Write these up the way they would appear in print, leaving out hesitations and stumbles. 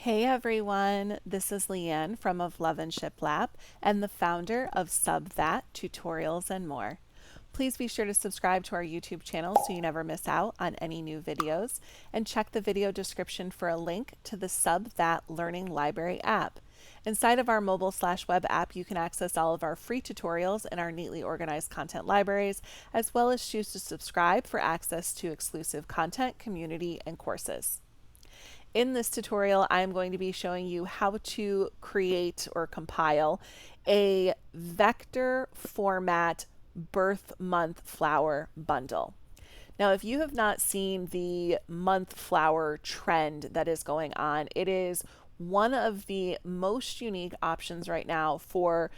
Hey everyone, this is Leanne from Of Love and Shiplap and the founder of That Tutorials and More. Please be sure to subscribe to our YouTube channel so you never miss out on any new videos, and check the video description for a link to the That Learning Library app. Inside of our mobile/web app, you can access all of our free tutorials and our neatly organized content libraries, as well as choose to subscribe for access to exclusive content, community, and courses. In this tutorial, I'm going to be showing you how to create or compile a vector format birth month flower bundle. Now, if you have not seen the month flower trend that is going on, it is one of the most unique options right now for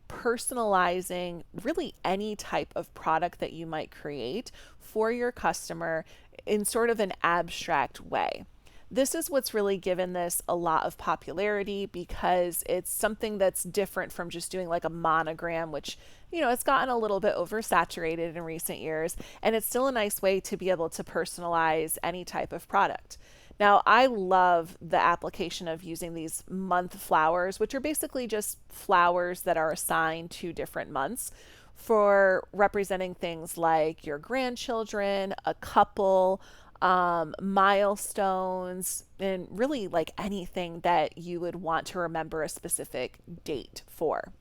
personalizing really any type of product that you might create for your customer in sort of an abstract way. This is what's really given this a lot of popularity because it's something that's different from just doing like a monogram, which, it's gotten a little bit oversaturated in recent years, and it's still a nice way to be able to personalize any type of product. Now, I love the application of using these month flowers, which are basically just flowers that are assigned to different months for representing things like your grandchildren, a couple, milestones, and really like anything that you would want to remember a specific date for.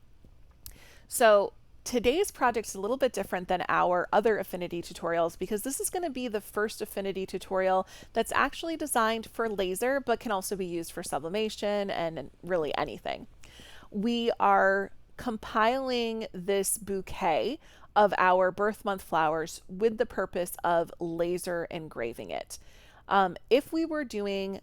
So today's project is a little bit different than our other affinity tutorials because this is going to be the first affinity tutorial that's actually designed for laser but can also be used for sublimation and really anything. We are compiling this bouquet of our birth month flowers with the purpose of laser engraving it. If we were doing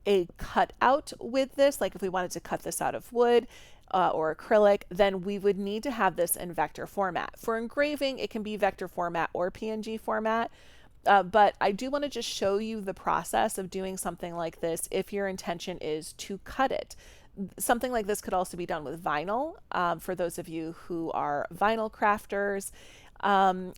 a cutout with this, like if we wanted to cut this out of wood or acrylic, then we would need to have this in vector format. For engraving, it can be vector format or PNG format. But I do want to just show you the process of doing something like this if your intention is to cut it. Something like this could also be done with vinyl, for those of you who are vinyl crafters,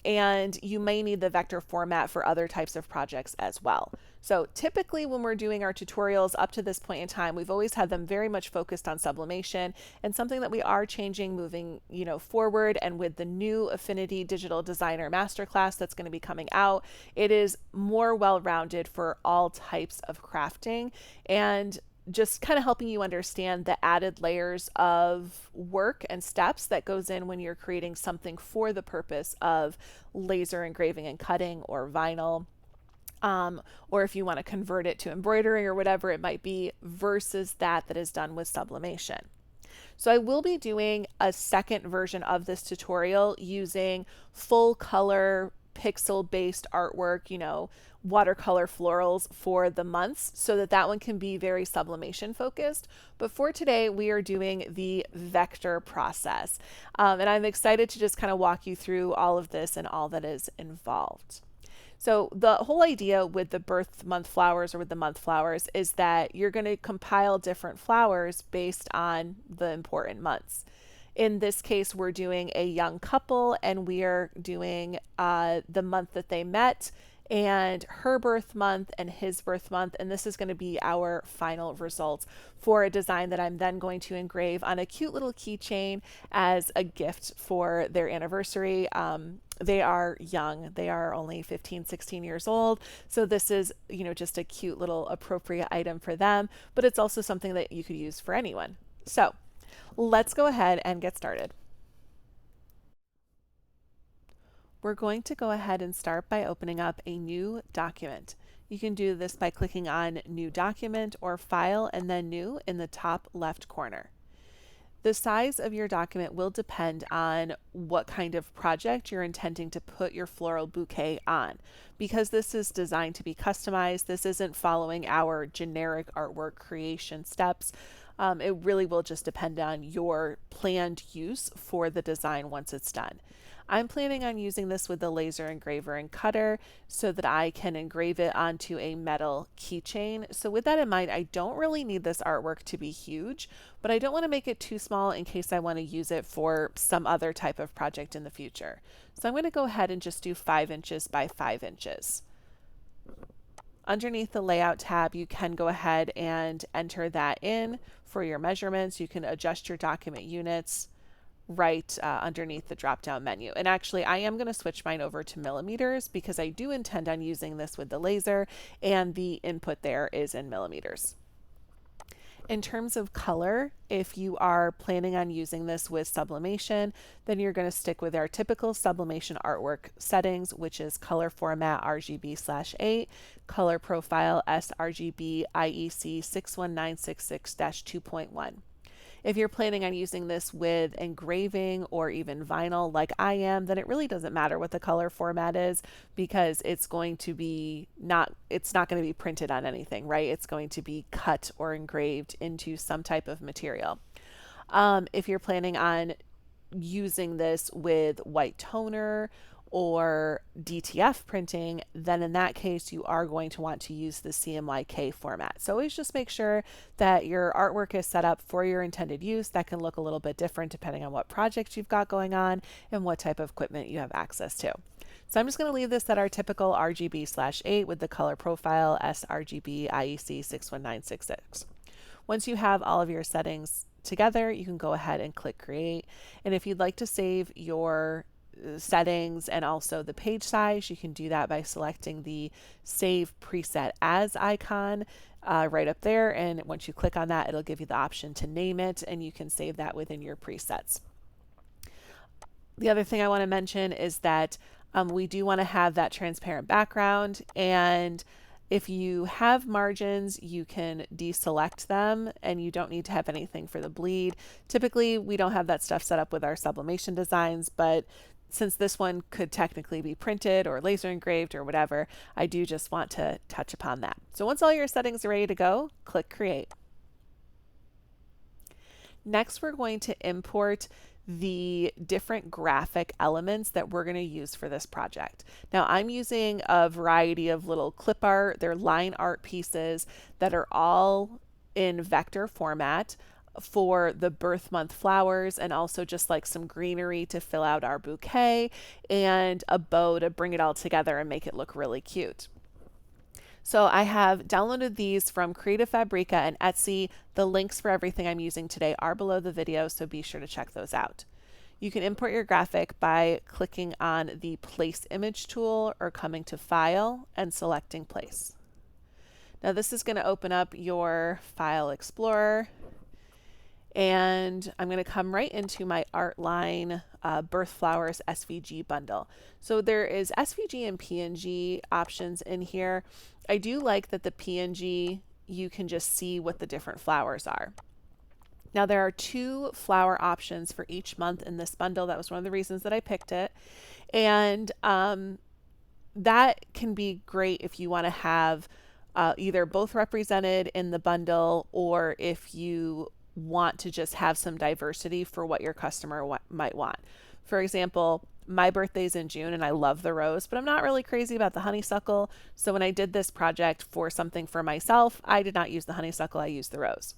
and you may need the vector format for other types of projects as well. So typically when we're doing our tutorials up to this point in time, we've always had them very much focused on sublimation, and something that we are changing moving forward, and with the new Affinity Digital Designer Masterclass that's going to be coming out, it is more well-rounded for all types of crafting, and just kind of helping you understand the added layers of work and steps that goes in when you're creating something for the purpose of laser engraving and cutting or vinyl, or if you want to convert it to embroidery or whatever it might be, versus that is done with sublimation. So I will be doing a second version of this tutorial using full color pixel based artwork, watercolor florals for the months, so that one can be very sublimation focused. But for today, we are doing the vector process. And I'm excited to just kind of walk you through all of this and all that is involved. So the whole idea with the birth month flowers, or with the month flowers, is that you're going to compile different flowers based on the important months. In this case, we're doing a young couple, and we are doing the month that they met, and her birth month and his birth month, and this is going to be our final results for a design that I'm then going to engrave on a cute little keychain as a gift for their anniversary. They are young, they are only 15, 16 years old, so this is just a cute little appropriate item for them, but it's also something that you could use for anyone. So let's go ahead and get started. We're going to go ahead and start by opening up a new document. You can do this by clicking on New Document or File and then New in the top left corner. The size of your document will depend on what kind of project you're intending to put your floral bouquet on. Because this is designed to be customized, this isn't following our generic artwork creation steps. It really will just depend on your planned use for the design once it's done. I'm planning on using this with the laser engraver and cutter so that I can engrave it onto a metal keychain. So with that in mind, I don't really need this artwork to be huge, but I don't want to make it too small in case I want to use it for some other type of project in the future. So I'm going to go ahead and just do 5 inches by 5 inches. underneath the layout tab, you can go ahead and enter that in for your measurements. You can adjust your document units right underneath the drop down menu. And actually, I am going to switch mine over to millimeters because I do intend on using this with the laser, and the input there is in millimeters. In terms of color, if you are planning on using this with sublimation, then you're going to stick with our typical sublimation artwork settings, which is color format RGB/8, color profile sRGB IEC 61966-2.1. If you're planning on using this with engraving or even vinyl like I am, then it really doesn't matter what the color format is, because it's going to be it's not going to be printed on anything, right? It's going to be cut or engraved into some type of material. If you're planning on using this with white toner or DTF printing, then in that case you are going to want to use the CMYK format. So always just make sure that your artwork is set up for your intended use. That can look a little bit different depending on what project you've got going on and what type of equipment you have access to. So I'm just going to leave this at our typical RGB/8 with the color profile sRGB IEC 61966. Once you have all of your settings together, you can go ahead and click create. And if you'd like to save your settings and also the page size, you can do that by selecting the save preset as icon right up there. And once you click on that, it'll give you the option to name it, and you can save that within your presets. The other thing I want to mention is that we do want to have that transparent background, and if you have margins, you can deselect them and you don't need to have anything for the bleed. Typically, we don't have that stuff set up with our sublimation designs, but since this one could technically be printed or laser engraved or whatever, I do just want to touch upon that. So once all your settings are ready to go, click create. Next, we're going to import the different graphic elements that we're going to use for this project. Now I'm using a variety of little clip art, they're line art pieces that are all in vector format for the birth month flowers, and also just like some greenery to fill out our bouquet and a bow to bring it all together and make it look really cute. So I have downloaded these from Creative Fabrica and Etsy. The links for everything I'm using today are below the video, so be sure to check those out. You can import your graphic by clicking on the Place Image tool or coming to File and selecting Place. Now this is going to open up your File Explorer, and I'm going to come right into my Artline Birth Flowers SVG bundle. So there is SVG and PNG options in here. I do like that the PNG, you can just see what the different flowers are. Now there are 2 flower options for each month in this bundle. That was one of the reasons that I picked it. And that can be great if you want to have either both represented in the bundle, or if you want to just have some diversity for what your customer might want. For example, my birthday's in June and I love the rose, but I'm not really crazy about the honeysuckle. So when I did this project for something for myself, I did not use the honeysuckle, I used the rose.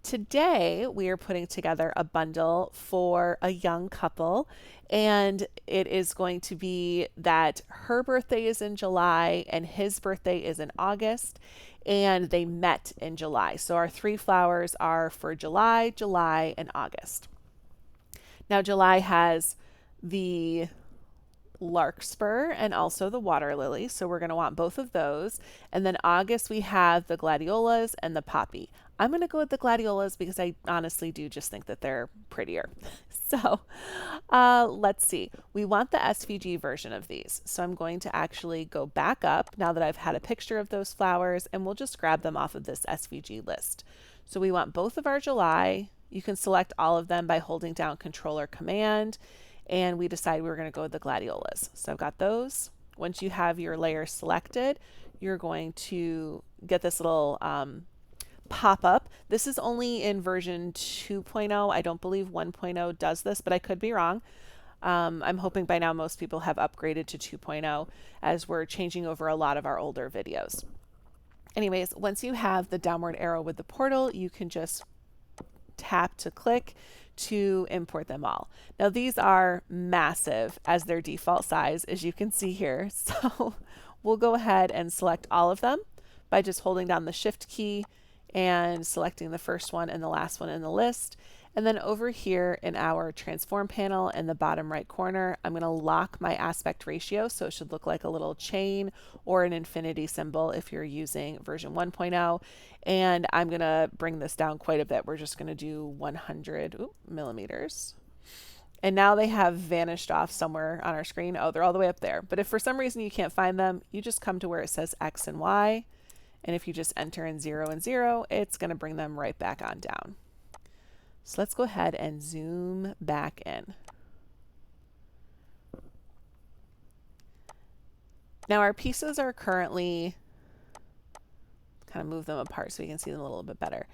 Today, we are putting together a bundle for a young couple, and it is going to be that her birthday is in July and his birthday is in August, and they met in July. So our 3 flowers are for July, July, and August. Now, July has the larkspur and also the water lily, so we're going to want both of those. And then August we have the gladiolas and the poppy. I'm going to go with the gladiolas because I honestly do just think that they're prettier. So let's see, we want the SVG version of these, so I'm going to actually go back up now that I've had a picture of those flowers, and we'll just grab them off of this SVG list. So we want both of our July. You can select all of them by holding down Control or Command, and we decided we were going to go with the gladiolas. So I've got those. Once you have your layer selected, you're going to get this little pop up. This is only in version 2.0. I don't believe 1.0 does this, but I could be wrong. I'm hoping by now most people have upgraded to 2.0, as we're changing over a lot of our older videos. Anyways, once you have the downward arrow with the portal, you can just tap to click to import them all. Now these are massive as their default size, as you can see here. So we'll go ahead and select all of them. by just holding down the Shift key and selecting the first one and the last one in the list. And then over here in our transform panel in the bottom right corner, I'm going to lock my aspect ratio. So it should look like a little chain or an infinity symbol if you're using version 1.0. And I'm going to bring this down quite a bit. We're just going to do 100 millimeters. And now they have vanished off somewhere on our screen. Oh, they're all the way up there. But if for some reason you can't find them, you just come to where it says X and Y. And if you just enter in 0 and 0, it's going to bring them right back on down. So let's go ahead and zoom back in. Now our pieces are currently, kind of move them apart so we can see them a little bit better.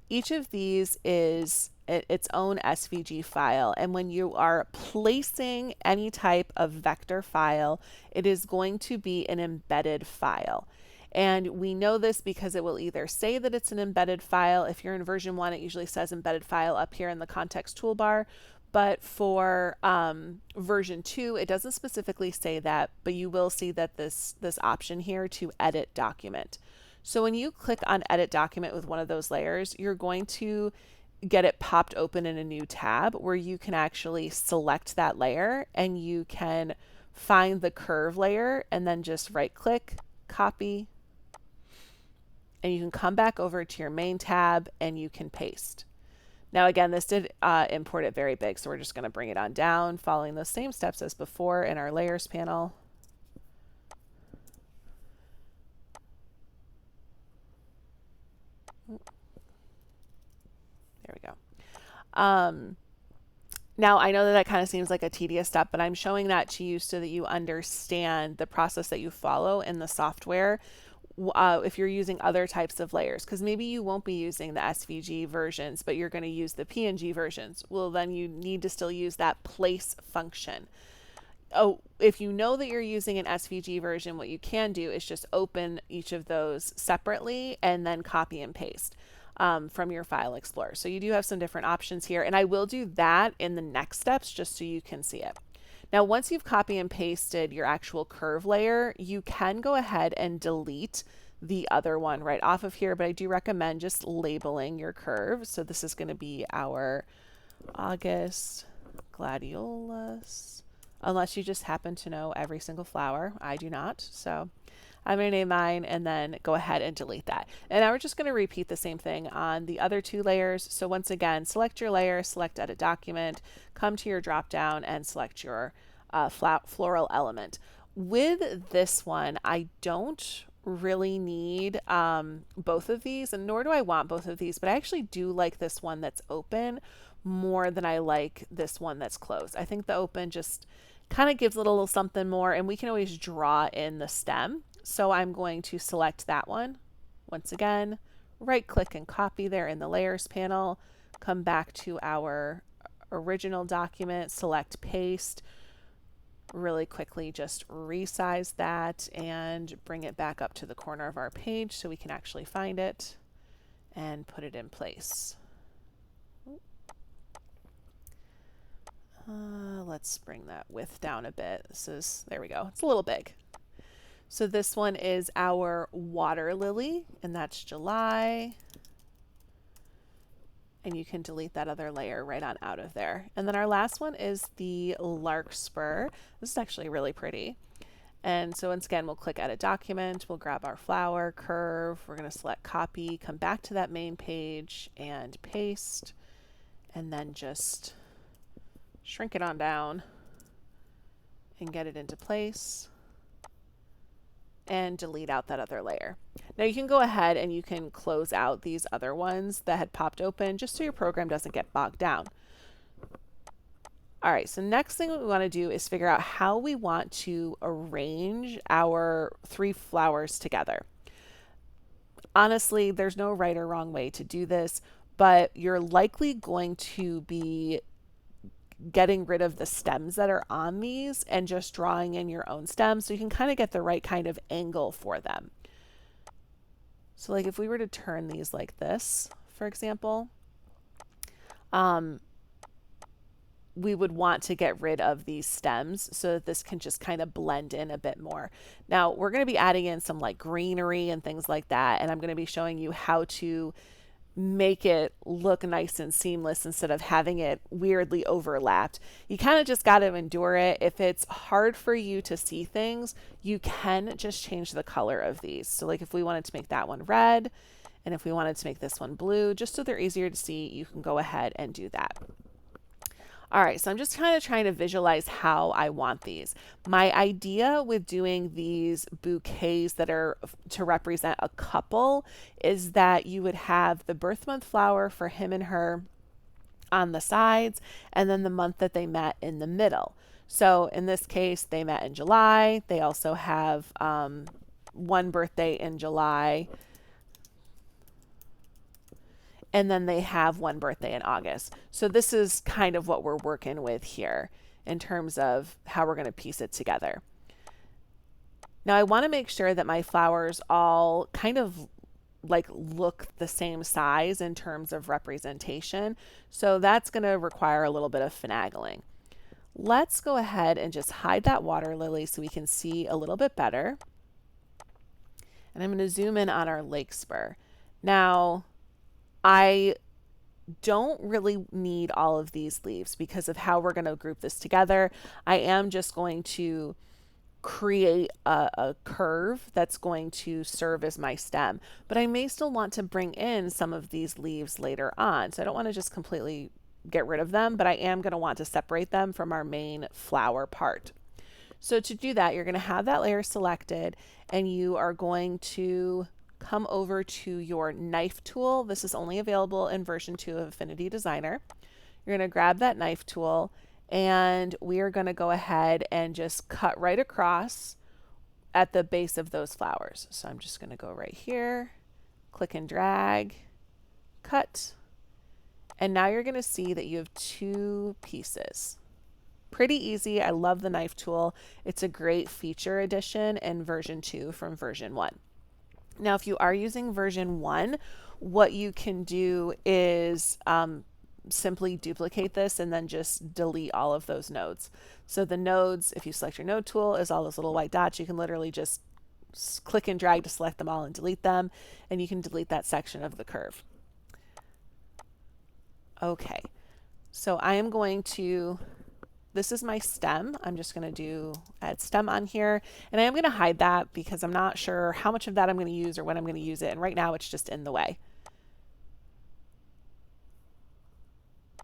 Each of these is its own SVG file, and when you are placing any type of vector file, it is going to be an embedded file. And we know this because it will either say that it's an embedded file. If you're in version 1, it usually says embedded file up here in the context toolbar. But for version 2, it doesn't specifically say that, but you will see that this option here to edit document. So when you click on edit document with one of those layers, you're going to get it popped open in a new tab where you can actually select that layer and you can find the curve layer and then just right click, copy, and you can come back over to your main tab and you can paste. Now again, this did import it very big, so we're just going to bring it on down, following those same steps as before in our layers panel. There we go. Now I know that kind of seems like a tedious step, but I'm showing that to you so that you understand the process that you follow in the software if you're using other types of layers, because maybe you won't be using the SVG versions, but you're going to use the PNG versions. Well, then you need to still use that place function. Oh, if you know that you're using an SVG version, what you can do is just open each of those separately and then copy and paste from your file explorer. So you do have some different options here, and I will do that in the next steps just so you can see it. Now, once you've copy and pasted your actual curve layer, you can go ahead and delete the other one right off of here, but I do recommend just labeling your curve. So this is going to be our August gladiolus, unless you just happen to know every single flower. I do not. So I'm going to name mine and then go ahead and delete that. And now we're just going to repeat the same thing on the other two layers. So once again, select your layer, select edit document, come to your drop down and select your floral element. With this one, I don't really need both of these, and nor do I want both of these, but I actually do like this one that's open more than I like this one that's closed. I think the open just kind of gives it a little something more, and we can always draw in the stem. So I'm going to select that one. Once again, right click and copy there in the layers panel, come back to our original document, select paste, really quickly just resize that and bring it back up to the corner of our page so we can actually find it and put it in place. Let's bring that width down a bit. There we go. It's a little big. So this one is our water lily, and that's July. And you can delete that other layer right on out of there. And then our last one is the larkspur. This is actually really pretty. And so once again, we'll click edit document, we'll grab our flower curve, we're going to select copy, come back to that main page and paste, and then just shrink it on down and get it into place and delete out that other layer. Now you can go ahead and you can close out these other ones that had popped open just so your program doesn't get bogged down. All right, so next thing we want to do is figure out how we want to arrange our three flowers together. Honestly, there's no right or wrong way to do this, but you're likely going to be getting rid of the stems that are on these and just drawing in your own stems so you can kind of get the right kind of angle for them. So like if we were to turn these like this, for example, we would want to get rid of these stems so that this can just kind of blend in a bit more. Now we're going to be adding in some like greenery and things like that, and I'm going to be showing you how to make it look nice and seamless instead of having it weirdly overlapped. You kind of just got to endure it. If it's hard for you to see things, you can just change the color of these. So like if we wanted to make that one red, and if we wanted to make this one blue, just so they're easier to see, you can go ahead and do that. All right, so I'm just kind of trying to visualize how I want these. My idea with doing these bouquets that are to represent a couple is that you would have the birth month flower for him and her on the sides, and then the month that they met in the middle. So in this case, they met in July. They also have one birthday in July, and then they have one birthday in August. So this is kind of what we're working with here in terms of how we're going to piece it together. Now I want to make sure that my flowers all kind of like look the same size in terms of representation. So that's going to require a little bit of finagling. Let's go ahead and just hide that water lily so we can see a little bit better. And I'm going to zoom in on our lake spur. Now, I don't really need all of these leaves because of how we're going to group this together. I am just going to create a curve that's going to serve as my stem, but I may still want to bring in some of these leaves later on. So I don't want to just completely get rid of them, but I am going to want to separate them from our main flower part. So to do that, you're going to have that layer selected, and you are going to come over to your knife tool. This is only available in version 2 of Affinity Designer. You're going to grab that knife tool, and we are going to go ahead and just cut right across at the base of those flowers. So I'm just going to go right here, click and drag, cut, and now you're going to see that you have 2 pieces. Pretty easy. I love the knife tool. It's a great feature addition in version 2 from version 1. Now, if you are using version 1, what you can do is simply duplicate this and then just delete all of those nodes. So the nodes, if you select your node tool, is all those little white dots. You can literally just click and drag to select them all and delete them, and you can delete that section of the curve. Okay, so I am going to, this is my stem. I'm just going to add stem on here, and I am going to hide that because I'm not sure how much of that I'm going to use or when I'm going to use it, and right now it's just in the way.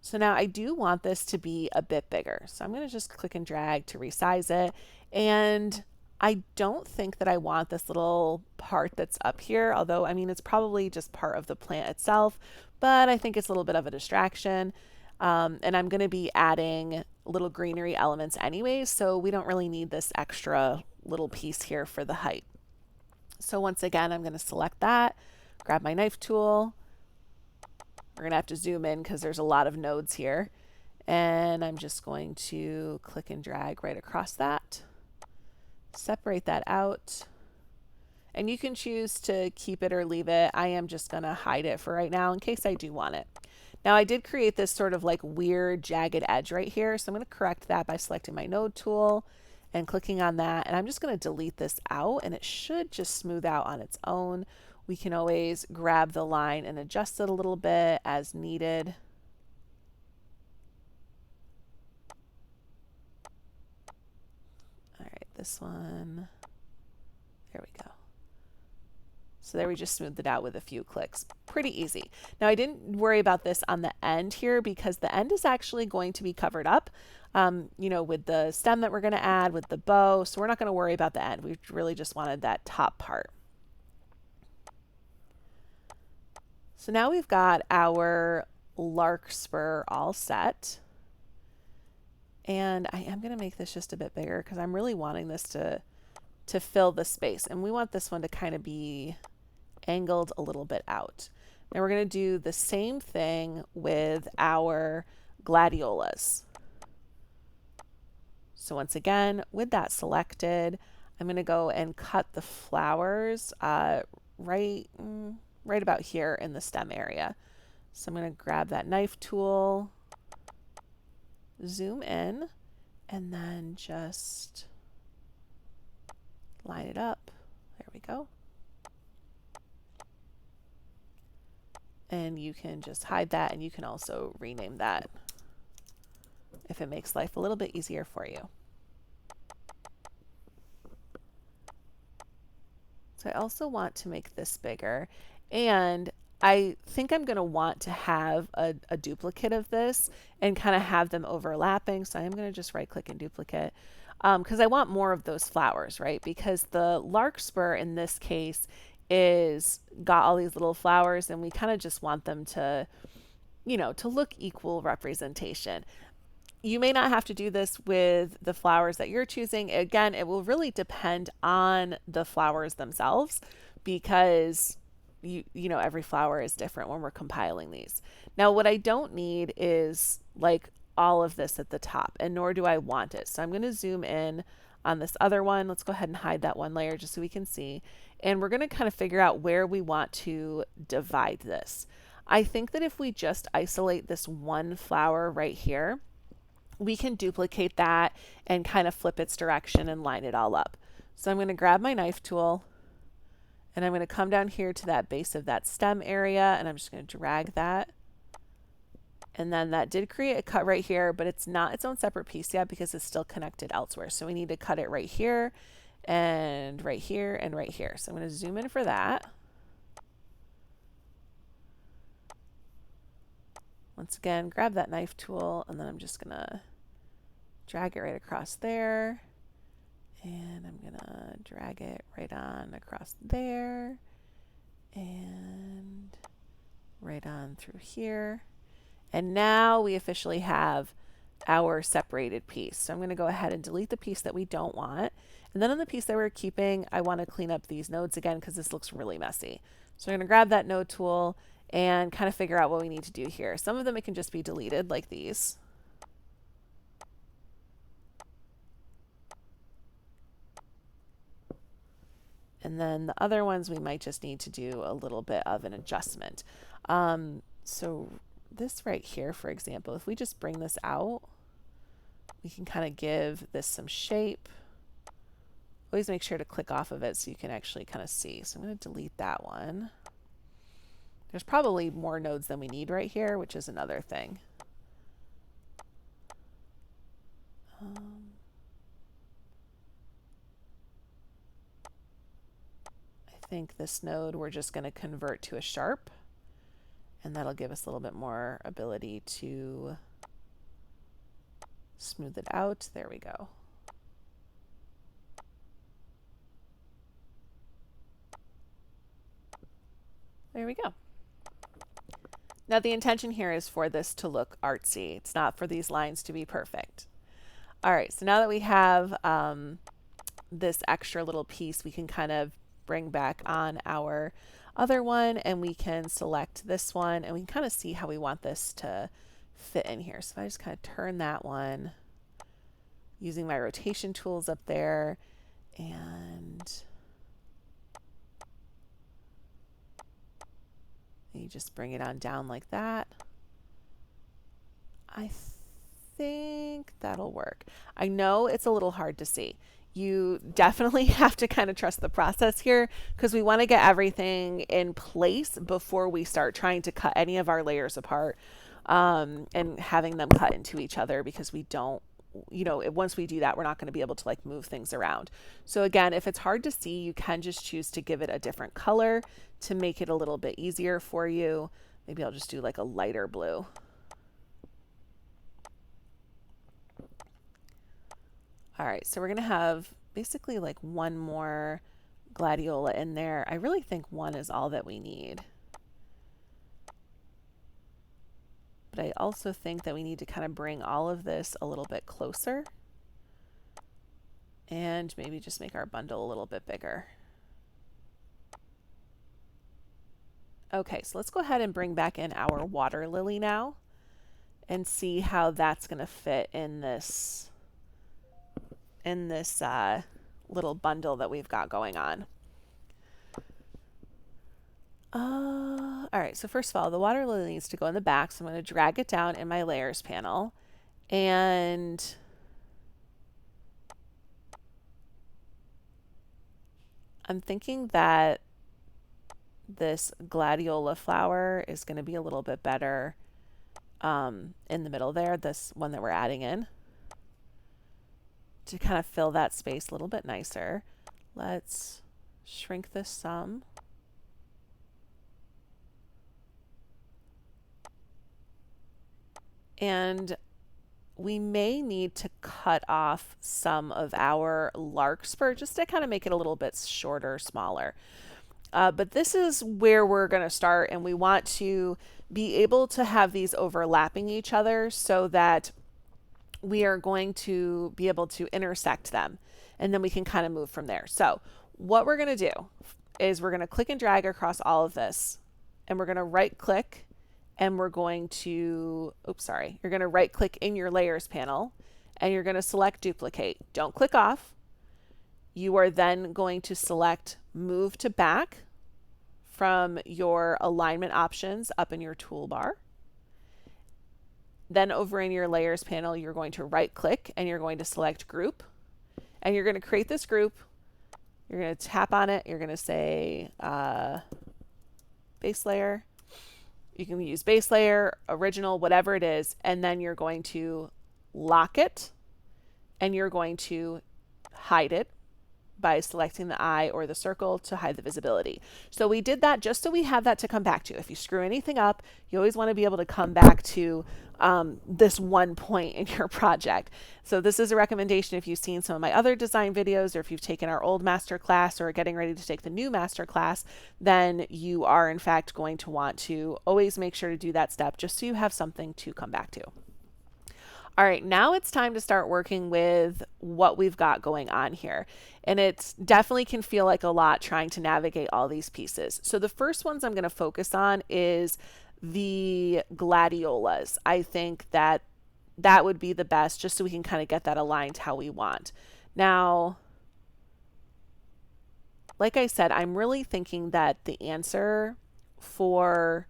So now I do want this to be a bit bigger. So I'm going to just click and drag to resize it. And I don't think that I want this little part that's up here, although I mean, it's probably just part of the plant itself, but I think it's a little bit of a distraction. And I'm going to be adding little greenery elements anyways, so we don't really need this extra little piece here for the height. So once again, I'm going to select that, grab my knife tool. We're going to have to zoom in because there's a lot of nodes here. And I'm just going to click and drag right across that. Separate that out. And you can choose to keep it or leave it. I am just going to hide it for right now in case I do want it. Now I did create this sort of like weird jagged edge right here. So I'm going to correct that by selecting my node tool and clicking on that. And I'm just going to delete this out, and it should just smooth out on its own. We can always grab the line and adjust it a little bit as needed. All right, this one, there we go. So there we just smoothed it out with a few clicks. Pretty easy. Now I didn't worry about this on the end here because the end is actually going to be covered up, you know, with the stem that we're going to add, with the bow. So we're not going to worry about the end. We really just wanted that top part. So now we've got our larkspur all set. And I am going to make this just a bit bigger because I'm really wanting this to fill the space. And we want this one to kind of be angled a little bit out. Now we're going to do the same thing with our gladiolas. So once again, with that selected, I'm going to go and cut the flowers right about here in the stem area. So I'm going to grab that knife tool, zoom in, and then just line it up. There we go. And you can just hide that, and you can also rename that if it makes life a little bit easier for you. So I also want to make this bigger, and I think I'm going to want to have a duplicate of this and kind of have them overlapping. So I'm going to just right click and duplicate because I want more of those flowers, right? Because the larkspur in this case is got all these little flowers, and we kind of just want them to, you know, to look equal representation. You may not have to do this with the flowers that you're choosing. Again, it will really depend on the flowers themselves because you know every flower is different when we're compiling these. Now what I don't need is like all of this at the top, and nor do I want it. So I'm going to zoom in on this other one. Let's go ahead and hide that one layer just so we can see. And we're going to kind of figure out where we want to divide this. I think that if we just isolate this one flower right here, we can duplicate that and kind of flip its direction and line it all up. So I'm going to grab my knife tool, and I'm going to come down here to that base of that stem area, and I'm just going to drag that. And then that did create a cut right here, but it's not its own separate piece yet because it's still connected elsewhere. So we need to cut it right here and right here and right here. So I'm going to zoom in for that. Once again, grab that knife tool, and then I'm just going to drag it right across there. And I'm going to drag it right on across there and right on through here. And now we officially have our separated piece. So I'm going to go ahead and delete the piece that we don't want. And then on the piece that we're keeping, I want to clean up these nodes again because this looks really messy. So I'm going to grab that node tool and kind of figure out what we need to do here. Some of them it can just be deleted like these. And then the other ones we might just need to do a little bit of an adjustment. So this right here, for example, if we just bring this out, we can kind of give this some shape. Always make sure to click off of it so you can actually kind of see. So I'm going to delete that one. There's probably more nodes than we need right here, which is another thing. I think this node we're just going to convert to a sharp, and that'll give us a little bit more ability to smooth it out. There we go. There we go. Now the intention here is for this to look artsy. It's not for these lines to be perfect. All right, so now that we have this extra little piece, we can kind of bring back on our other one, and we can select this one, and we can kind of see how we want this to fit in here. So if I just kind of turn that one using my rotation tools up there, and you just bring it on down like that. I think that'll work. I know it's a little hard to see. You definitely have to kind of trust the process here because we want to get everything in place before we start trying to cut any of our layers apart and having them cut into each other, because we don't, you know, once we do that, we're not going to be able to like move things around. So again, if it's hard to see, you can just choose to give it a different color to make it a little bit easier for you. Maybe I'll just do like a lighter blue. All right, so we're going to have basically like one more gladiola in there. I really think one is all that we need. But I also think that we need to kind of bring all of this a little bit closer and maybe just make our bundle a little bit bigger. Okay, so let's go ahead and bring back in our water lily now and see how that's going to fit in this little bundle that we've got going on. All right, so first of all, the water lily needs to go in the back, so I'm going to drag it down in my layers panel, And I'm thinking that this gladiola flower is going to be a little bit better in the middle there, this one that we're adding in, to kind of fill that space a little bit nicer. Let's shrink this some. And we may need to cut off some of our larkspur just to kind of make it a little bit shorter, smaller. But this is where we're going to start, and we want to be able to have these overlapping each other so that we are going to be able to intersect them, and then we can kind of move from there. So what we're going to do is we're going to click and drag across all of this, and we're going to right click, and we're going to, you're going to right click in your layers panel, and you're going to select duplicate. Don't click off. You are then going to select move to back from your alignment options up in your toolbar. Then over in your layers panel, you're going to right click and you're going to select group, and you're going to create this group. You're going to tap on it. You're going to say base layer. You can use base layer, original, whatever it is. And then you're going to lock it, and you're going to hide it by selecting the eye or the circle to hide the visibility. So we did that just so we have that to come back to. If you screw anything up, you always want to be able to come back to this one point in your project. So this is a recommendation if you've seen some of my other design videos, or if you've taken our old master class or are getting ready to take the new master class, then you are in fact going to want to always make sure to do that step just so you have something to come back to. All right, now it's time to start working with what we've got going on here. And it definitely can feel like a lot trying to navigate all these pieces. So the first ones I'm going to focus on is the gladiolas. I think that that would be the best, just so we can kind of get that aligned how we want. Now, like I said, I'm really thinking that the answer for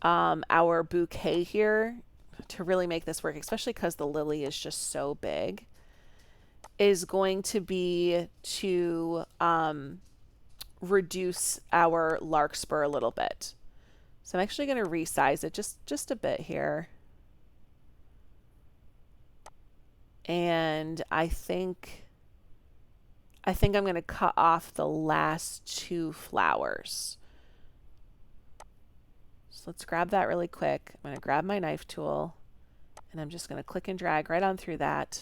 our bouquet here, to really make this work, especially because the lily is just so big, is going to be to reduce our larkspur a little bit. So I'm actually going to resize it just a bit here. And I think I'm going to cut off the last two flowers. So let's grab that really quick. I'm going to grab my knife tool, and I'm just going to click and drag right on through that,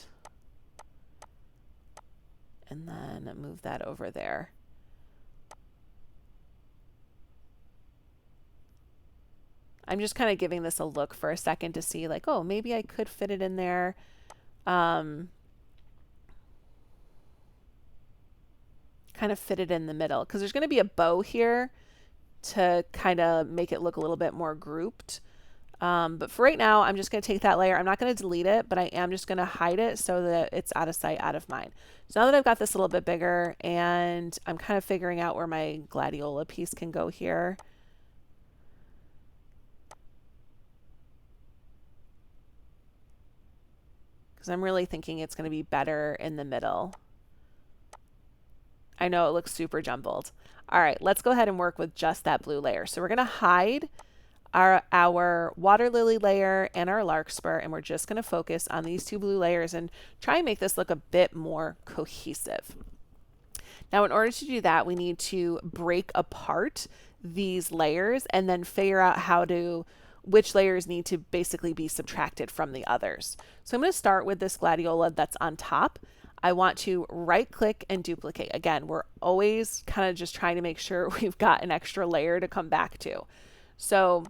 and then move that over there. I'm just kind of giving this a look for a second to see, like, oh, maybe I could fit it in there. Kind of fit it in the middle, because there's going to be a bow here to kind of make it look a little bit more grouped. But for right now, I'm just going to take that layer. I'm not going to delete it, but I am just going to hide it so that it's out of sight, out of mind. So now that I've got this a little bit bigger, and I'm kind of figuring out where my gladiola piece can go here. Because I'm really thinking it's going to be better in the middle. I know it looks super jumbled. All right, let's go ahead and work with just that blue layer. So we're going to hide our water lily layer and our larkspur, and we're just going to focus on these two blue layers and try and make this look a bit more cohesive. Now, in order to do that, we need to break apart these layers and then figure out which layers need to basically be subtracted from the others. So I'm going to start with this gladiola that's on top. I want to right click and duplicate. Again, we're always kind of just trying to make sure we've got an extra layer to come back to. So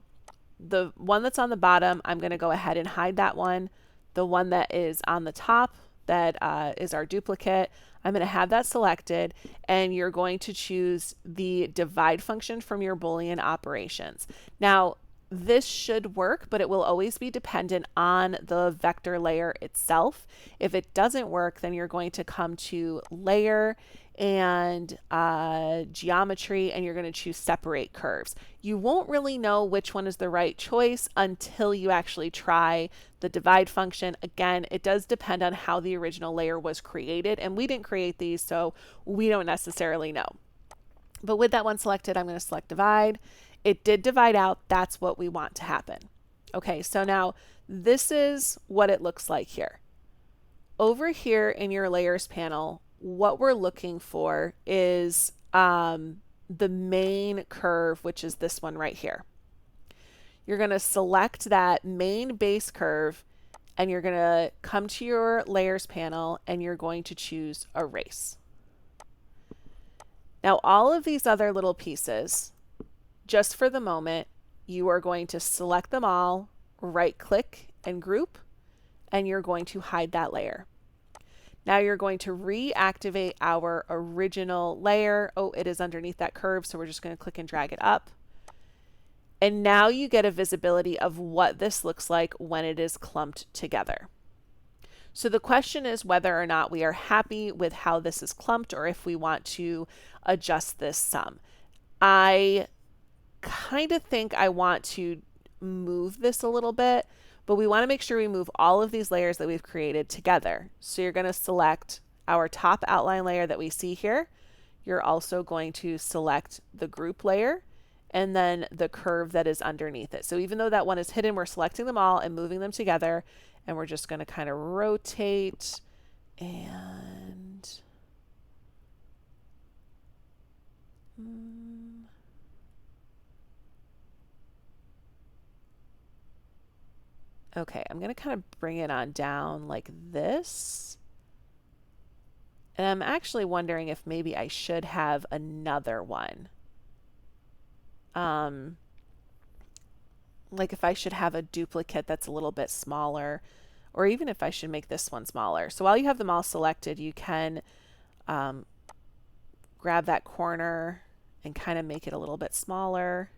the one that's on the bottom, I'm going to go ahead and hide that one. The one that is on the top, that is our duplicate, I'm going to have that selected, and you're going to choose the divide function from your Boolean operations. Now, this should work, but it will always be dependent on the vector layer itself. If it doesn't work, then you're going to come to layer and geometry, and you're going to choose separate curves. You won't really know which one is the right choice until you actually try the divide function. Again, it does depend on how the original layer was created, and we didn't create these, so we don't necessarily know. But with that one selected, I'm going to select divide. It did divide out. That's what we want to happen. Okay, so now this is what it looks like here. Over here in your layers panel, what we're looking for is the main curve, which is this one right here. You're going to select that main base curve, and you're going to come to your layers panel, and you're going to choose erase. Now, all of these other little pieces, just for the moment, you are going to select them all, right click and group, and you're going to hide that layer. Now you're going to reactivate our original layer. Oh, it is underneath that curve, so we're just going to click and drag it up. And now you get a visibility of what this looks like when it is clumped together. So the question is whether or not we are happy with how this is clumped, or if we want to adjust this some. I kind of think I want to move this a little bit, but we want to make sure we move all of these layers that we've created together. So you're going to select our top outline layer that we see here. You're also going to select the group layer and then the curve that is underneath it. So even though that one is hidden, we're selecting them all and moving them together, and we're just going to kind of rotate and okay, I'm going to kind of bring it on down like this. And I'm actually wondering if maybe I should have another one. Like if I should have a duplicate that's a little bit smaller, or even if I should make this one smaller. So while you have them all selected, you can grab that corner and kind of make it a little bit smaller.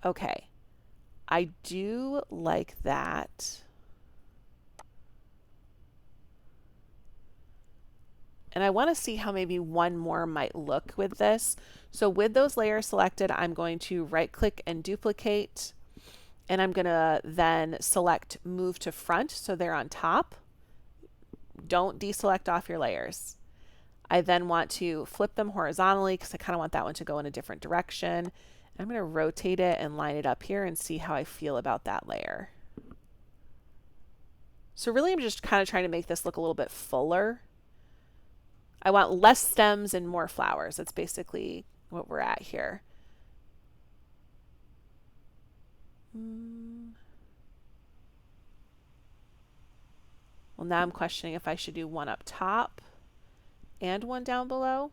Okay, I do like that. And I want to see how maybe one more might look with this. So with those layers selected, I'm going to right click and duplicate, and I'm going to then select move to front so they're on top. Don't deselect off your layers. I then want to flip them horizontally because I kind of want that one to go in a different direction. I'm going to rotate it and line it up here and see how I feel about that layer. So really I'm just kind of trying to make this look a little bit fuller. I want less stems and more flowers. That's basically what we're at here. Well, now I'm questioning if I should do one up top and one down below.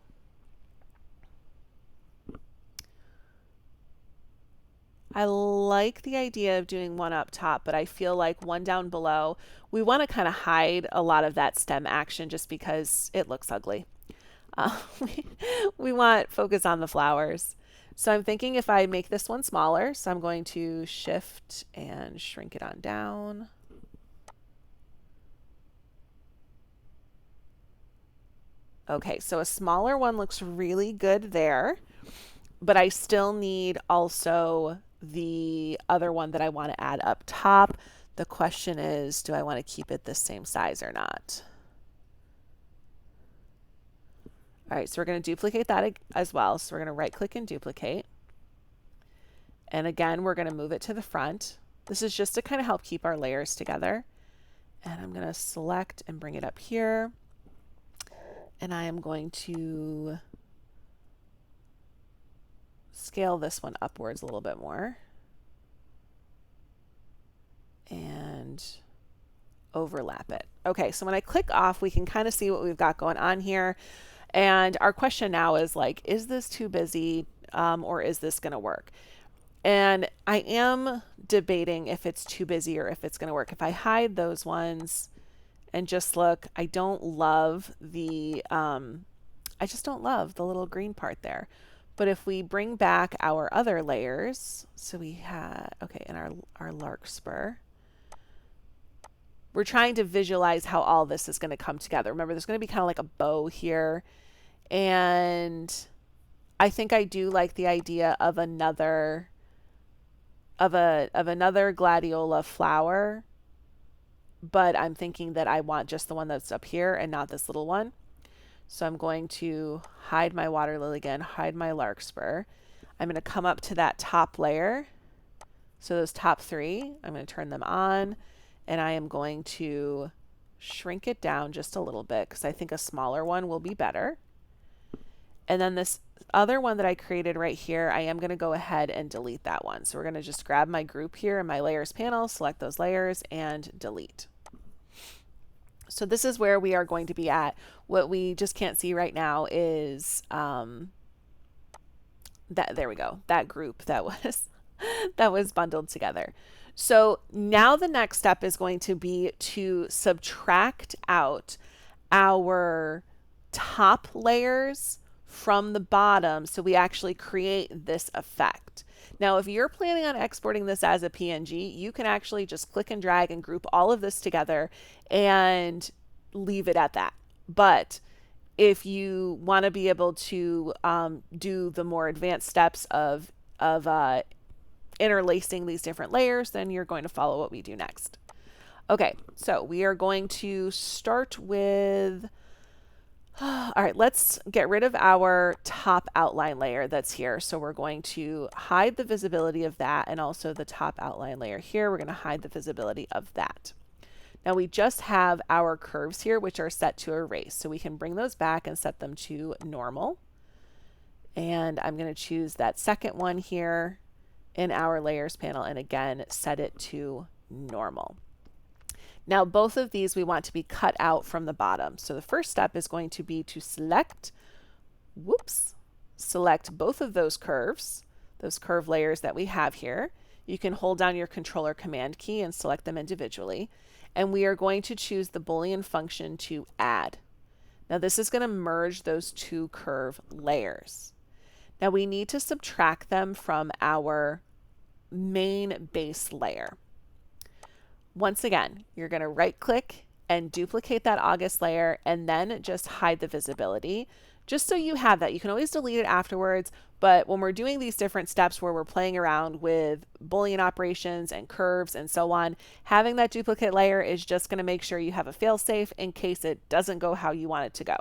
I like the idea of doing one up top, but I feel like one down below, we want to kind of hide a lot of that stem action just because it looks ugly. We want focus on the flowers. So I'm thinking if I make this one smaller, so I'm going to shift and shrink it on down. Okay, so a smaller one looks really good there, but I still need also the other one that I want to add up top. The question is, do I want to keep it the same size or not? All right, so we're going to duplicate that as well. So we're going to right click and duplicate. And again, we're going to move it to the front. This is just to kind of help keep our layers together. And I'm going to select and bring it up here. And I am going to scale this one upwards a little bit more and overlap it. Okay, so when I click off, we can kind of see what we've got going on here. And our question now is like, is this too busy or is this going to work? And I am debating if it's too busy or if it's going to work. If I hide those ones and just look, I don't love the, I just don't love the little green part there. But if we bring back our other layers, so we had, okay, in our larkspur, we're trying to visualize how all this is going to come together. Remember, there's going to be kind of like a bow here. And I think I do like the idea of another gladiola flower, but I'm thinking that I want just the one that's up here and not this little one. So I'm going to hide my water lily again, hide my larkspur. I'm going to come up to that top layer. So those top three, I'm going to turn them on, and I am going to shrink it down just a little bit because I think a smaller one will be better. And then this other one that I created right here, I am going to go ahead and delete that one. So we're going to just grab my group here in my layers panel, select those layers, and delete. So this is where we are going to be at. What we just can't see right now is there we go, that group that was that was bundled together. So now the next step is going to be to subtract out our top layers from the bottom so we actually create this effect. Now, if you're planning on exporting this as a PNG, you can actually just click and drag and group all of this together and leave it at that. But if you want to be able to do the more advanced steps of interlacing these different layers, then you're going to follow what we do next. Okay, so we are going to start with, all right, let's get rid of our top outline layer that's here. So we're going to hide the visibility of that, and also the top outline layer here, we're going to hide the visibility of that. Now we just have our curves here, which are set to erase. So we can bring those back and set them to normal. And I'm going to choose that second one here in our layers panel, and again, set it to normal. Now both of these we want to be cut out from the bottom. So the first step is going to be to select both of those curves, those curve layers that we have here. You can hold down your controller command key and select them individually. And we are going to choose the Boolean function to add. Now this is going to merge those two curve layers. Now we need to subtract them from our main base layer. Once again, you're going to right click and duplicate that August layer, and then just hide the visibility, just so you have that. You can always delete it afterwards, but when we're doing these different steps where we're playing around with Boolean operations and curves and so on, having that duplicate layer is just going to make sure you have a fail-safe in case it doesn't go how you want it to go.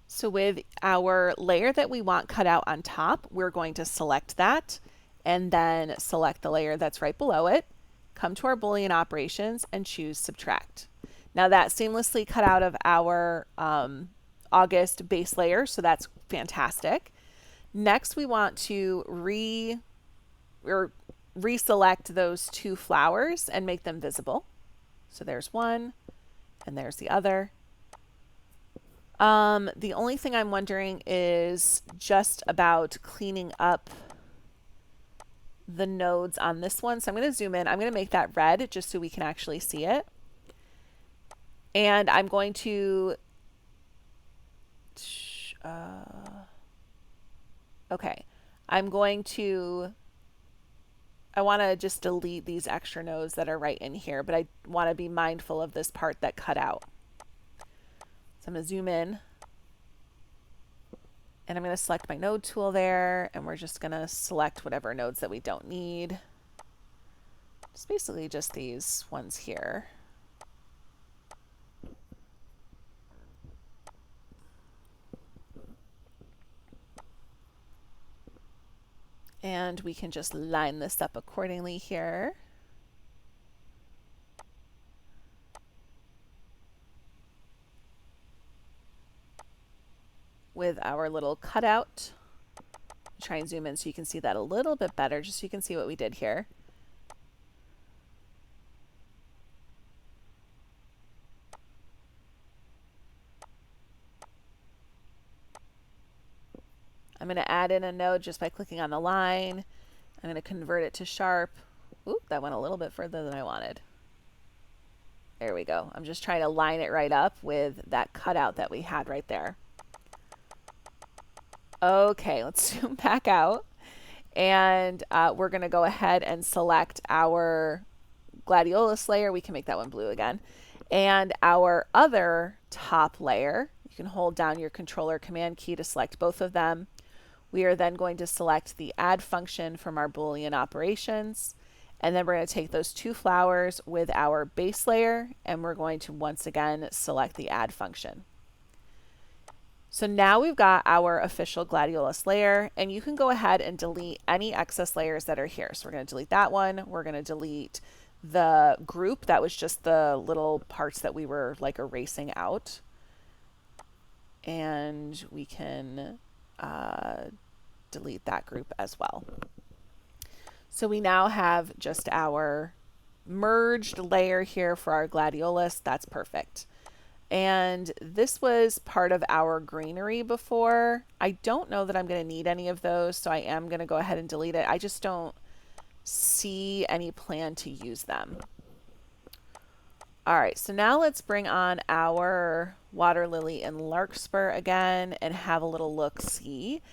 So with our layer that we want cut out on top, we're going to select that and then select the layer that's right below it, come to our Boolean operations and choose subtract. Now that seamlessly cut out of our August base layer, so that's fantastic. Next, we want to reselect those two flowers and make them visible. So there's one and there's the other. The only thing I'm wondering is just about cleaning up the nodes on this one. So I'm going to zoom in. I'm going to make that red just so we can actually see it. And I'm going to, okay, I want to just delete these extra nodes that are right in here, but I want to be mindful of this part that cut out. So I'm going to zoom in. And I'm going to select my node tool there, and we're just going to select whatever nodes that we don't need. It's basically just these ones here. And we can just line this up accordingly here. With our little cutout. Try and zoom in so you can see that a little bit better, just so you can see what we did here. I'm going to add in a node just by clicking on the line. I'm going to convert it to sharp. Oop, that went a little bit further than I wanted. There we go. I'm just trying to line it right up with that cutout that we had right there. Okay, let's zoom back out. And we're going to go ahead and select our gladiolus layer. We can make that one blue again. And our other top layer, you can hold down your controller command key to select both of them. We are then going to select the add function from our Boolean operations. And then we're going to take those two flowers with our base layer, and we're going to once again select the add function. So now we've got our official gladiolus layer, and you can go ahead and delete any excess layers that are here. So we're going to delete that one. We're going to delete the group. That was just the little parts that we were like erasing out. And we can delete that group as well. So we now have just our merged layer here for our gladiolus. That's perfect. And this was part of our greenery before. I don't know that I'm going to need any of those, so I am going to go ahead and delete it. I just don't see any plan to use them. All right, so now let's bring on our water lily and larkspur again and have a little look-see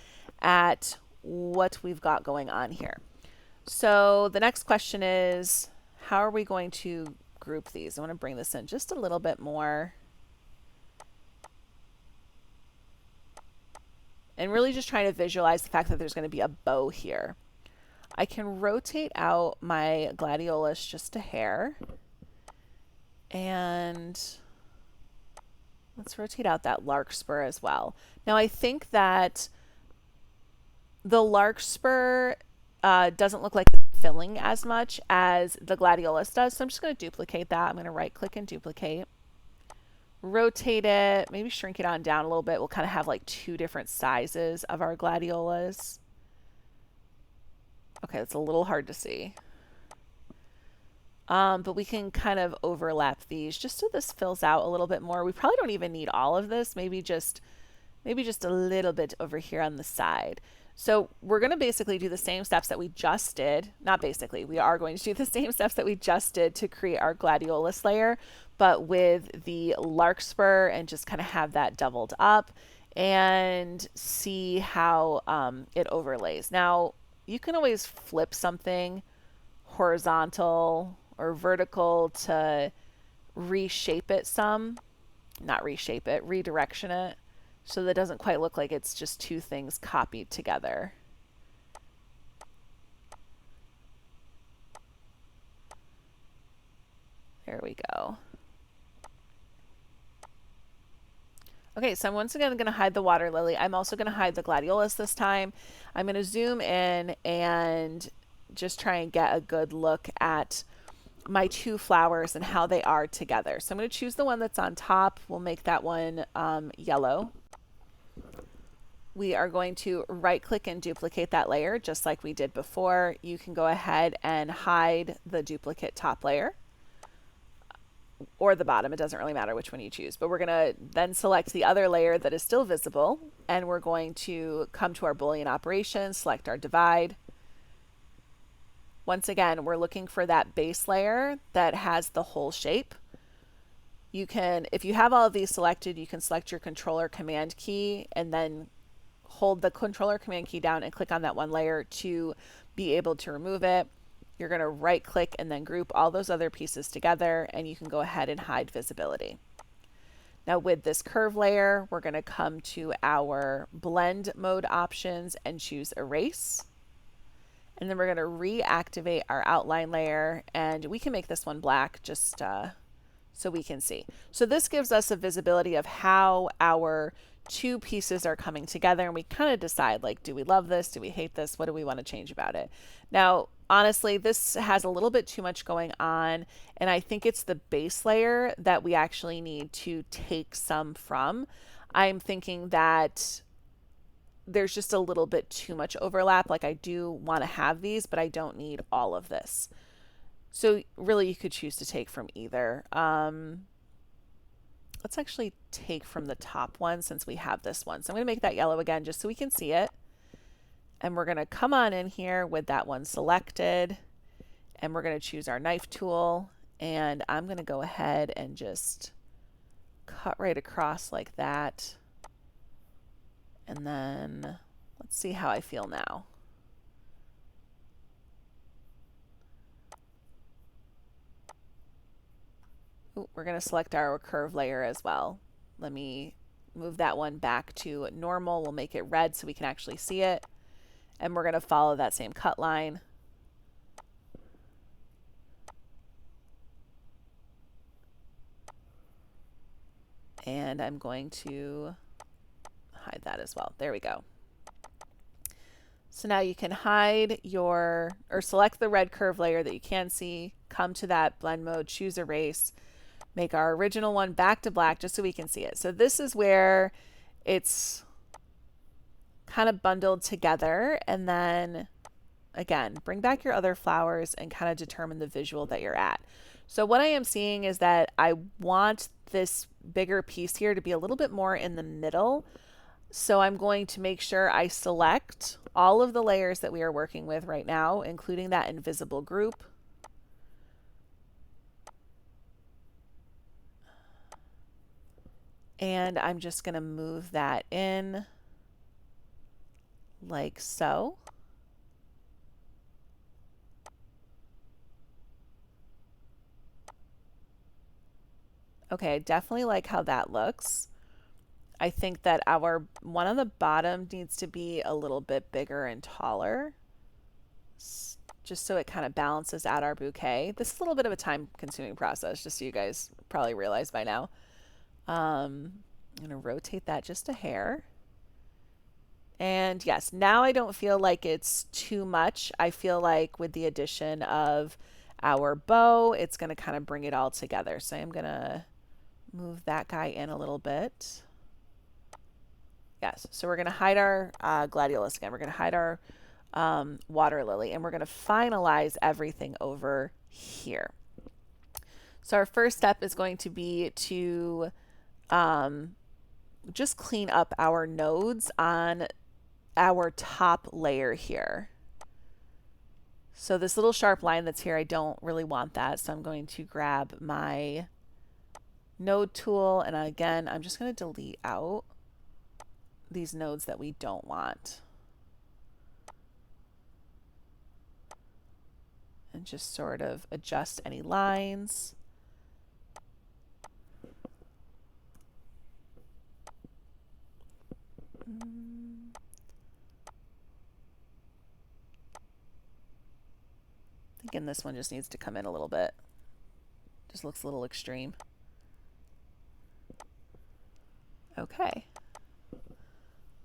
at what we've got going on here. So the next question is, how are we going to group these? I want to bring this in just a little bit more. And really just trying to visualize the fact that there's going to be a bow here. I can rotate out my gladiolus just a hair. And let's rotate out that larkspur as well. Now I think that the larkspur doesn't look like it's filling as much as the gladiolus does. So I'm just going to duplicate that. I'm going to right click and duplicate. Rotate it, maybe shrink it on down a little bit. We'll kind of have like two different sizes of our gladiolas. Okay, that's a little hard to see. But we can kind of overlap these just so this fills out a little bit more. We probably don't even need all of this, maybe just a little bit over here on the side. So we're going to basically do the same steps that we just did. Not basically, we are going to do the same steps that we just did to create our gladiolus layer, but with the larkspur, and just kind of have that doubled up and see how it overlays. Now, you can always flip something horizontal or vertical to reshape it some. Not reshape it, redirection it, so that it doesn't quite look like it's just two things copied together. There we go. Okay, so I'm once again going to hide the water lily. I'm also going to hide the gladiolus this time. I'm going to zoom in and just try and get a good look at my two flowers and how they are together. So I'm going to choose the one that's on top. We'll make that one yellow. We are going to right click and duplicate that layer just like we did before. You can go ahead and hide the duplicate top layer or the bottom. It doesn't really matter which one you choose, but we're going to then select the other layer that is still visible, and we're going to come to our Boolean operation, select our divide. Once again, we're looking for that base layer that has the whole shape. You can, if you have all of these selected, you can select your controller command key and then hold the controller command key down and click on that one layer to be able to remove it. You're going to right click and then group all those other pieces together, and you can go ahead and hide visibility. Now with this curve layer, we're going to come to our blend mode options and choose erase. And then we're going to reactivate our outline layer, and we can make this one black just so we can see. So this gives us a visibility of how our two pieces are coming together, and we kind of decide, like, do we love this? Do we hate this? What do we want to change about it? Now, honestly, this has a little bit too much going on, and I think it's the base layer that we actually need to take some from. I'm thinking that there's just a little bit too much overlap. Like, I do want to have these, but I don't need all of this. So really you could choose to take from either. Let's actually take from the top one since we have this one. So I'm going to make that yellow again just so we can see it. And we're going to come on in here with that one selected, and we're going to choose our knife tool, and I'm going to go ahead and just cut right across like that. And then Let's see how I feel now. Ooh, we're going to select our curve layer as well. Let me move that one back to normal. We'll make it red so we can actually see it. And we're going to follow that same cut line. And I'm going to hide that as well. There we go. So now you can hide your, or select the red curve layer that you can see, come to that blend mode, choose erase, make our original one back to black just so we can see it. So this is where it's kind of bundled together, and then again, bring back your other flowers and kind of determine the visual that you're at. So what I am seeing is that I want this bigger piece here to be a little bit more in the middle. So I'm going to make sure I select all of the layers that we are working with right now, including that invisible group. And I'm just going to move that in like so. Okay, I definitely like how that looks. I think that our one on the bottom needs to be a little bit bigger and taller, just so it kind of balances out our bouquet. This is a little bit of a time-consuming process, just so you guys probably realize by now. I'm going to rotate that just a hair. And yes, now I don't feel like it's too much. I feel like with the addition of our bow, it's going to kind of bring it all together. So I'm going to move that guy in a little bit. Yes, so we're going to hide our gladiolus again. We're going to hide our water lily, and we're going to finalize everything over here. So our first step is going to be to just clean up our nodes on our top layer here. So this little sharp line that's here, I don't really want that. So I'm going to grab my node tool, and again, I'm just going to delete out these nodes that we don't want. And just sort of adjust any lines. Thinking this one just needs to come in a little bit. Just looks a little extreme. Okay.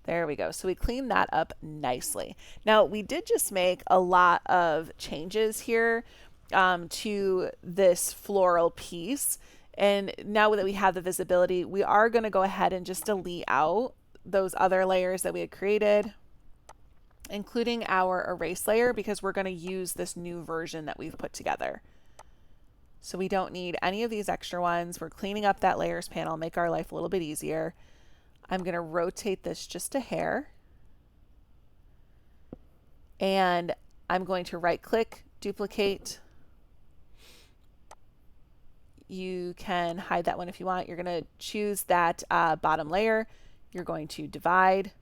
There we go. So we cleaned that up nicely. Now we did just make a lot of changes here to this floral piece. And now that we have the visibility, we are going to go ahead and just delete out those other layers that we had created, including our erase layer, because we're going to use this new version that we've put together. So we don't need any of these extra ones. We're cleaning up that layers panel, make our life a little bit easier. I'm going to rotate this just a hair, and I'm going to right click, duplicate. You can hide that one if you want. You're going to choose that bottom layer. You're going to divide.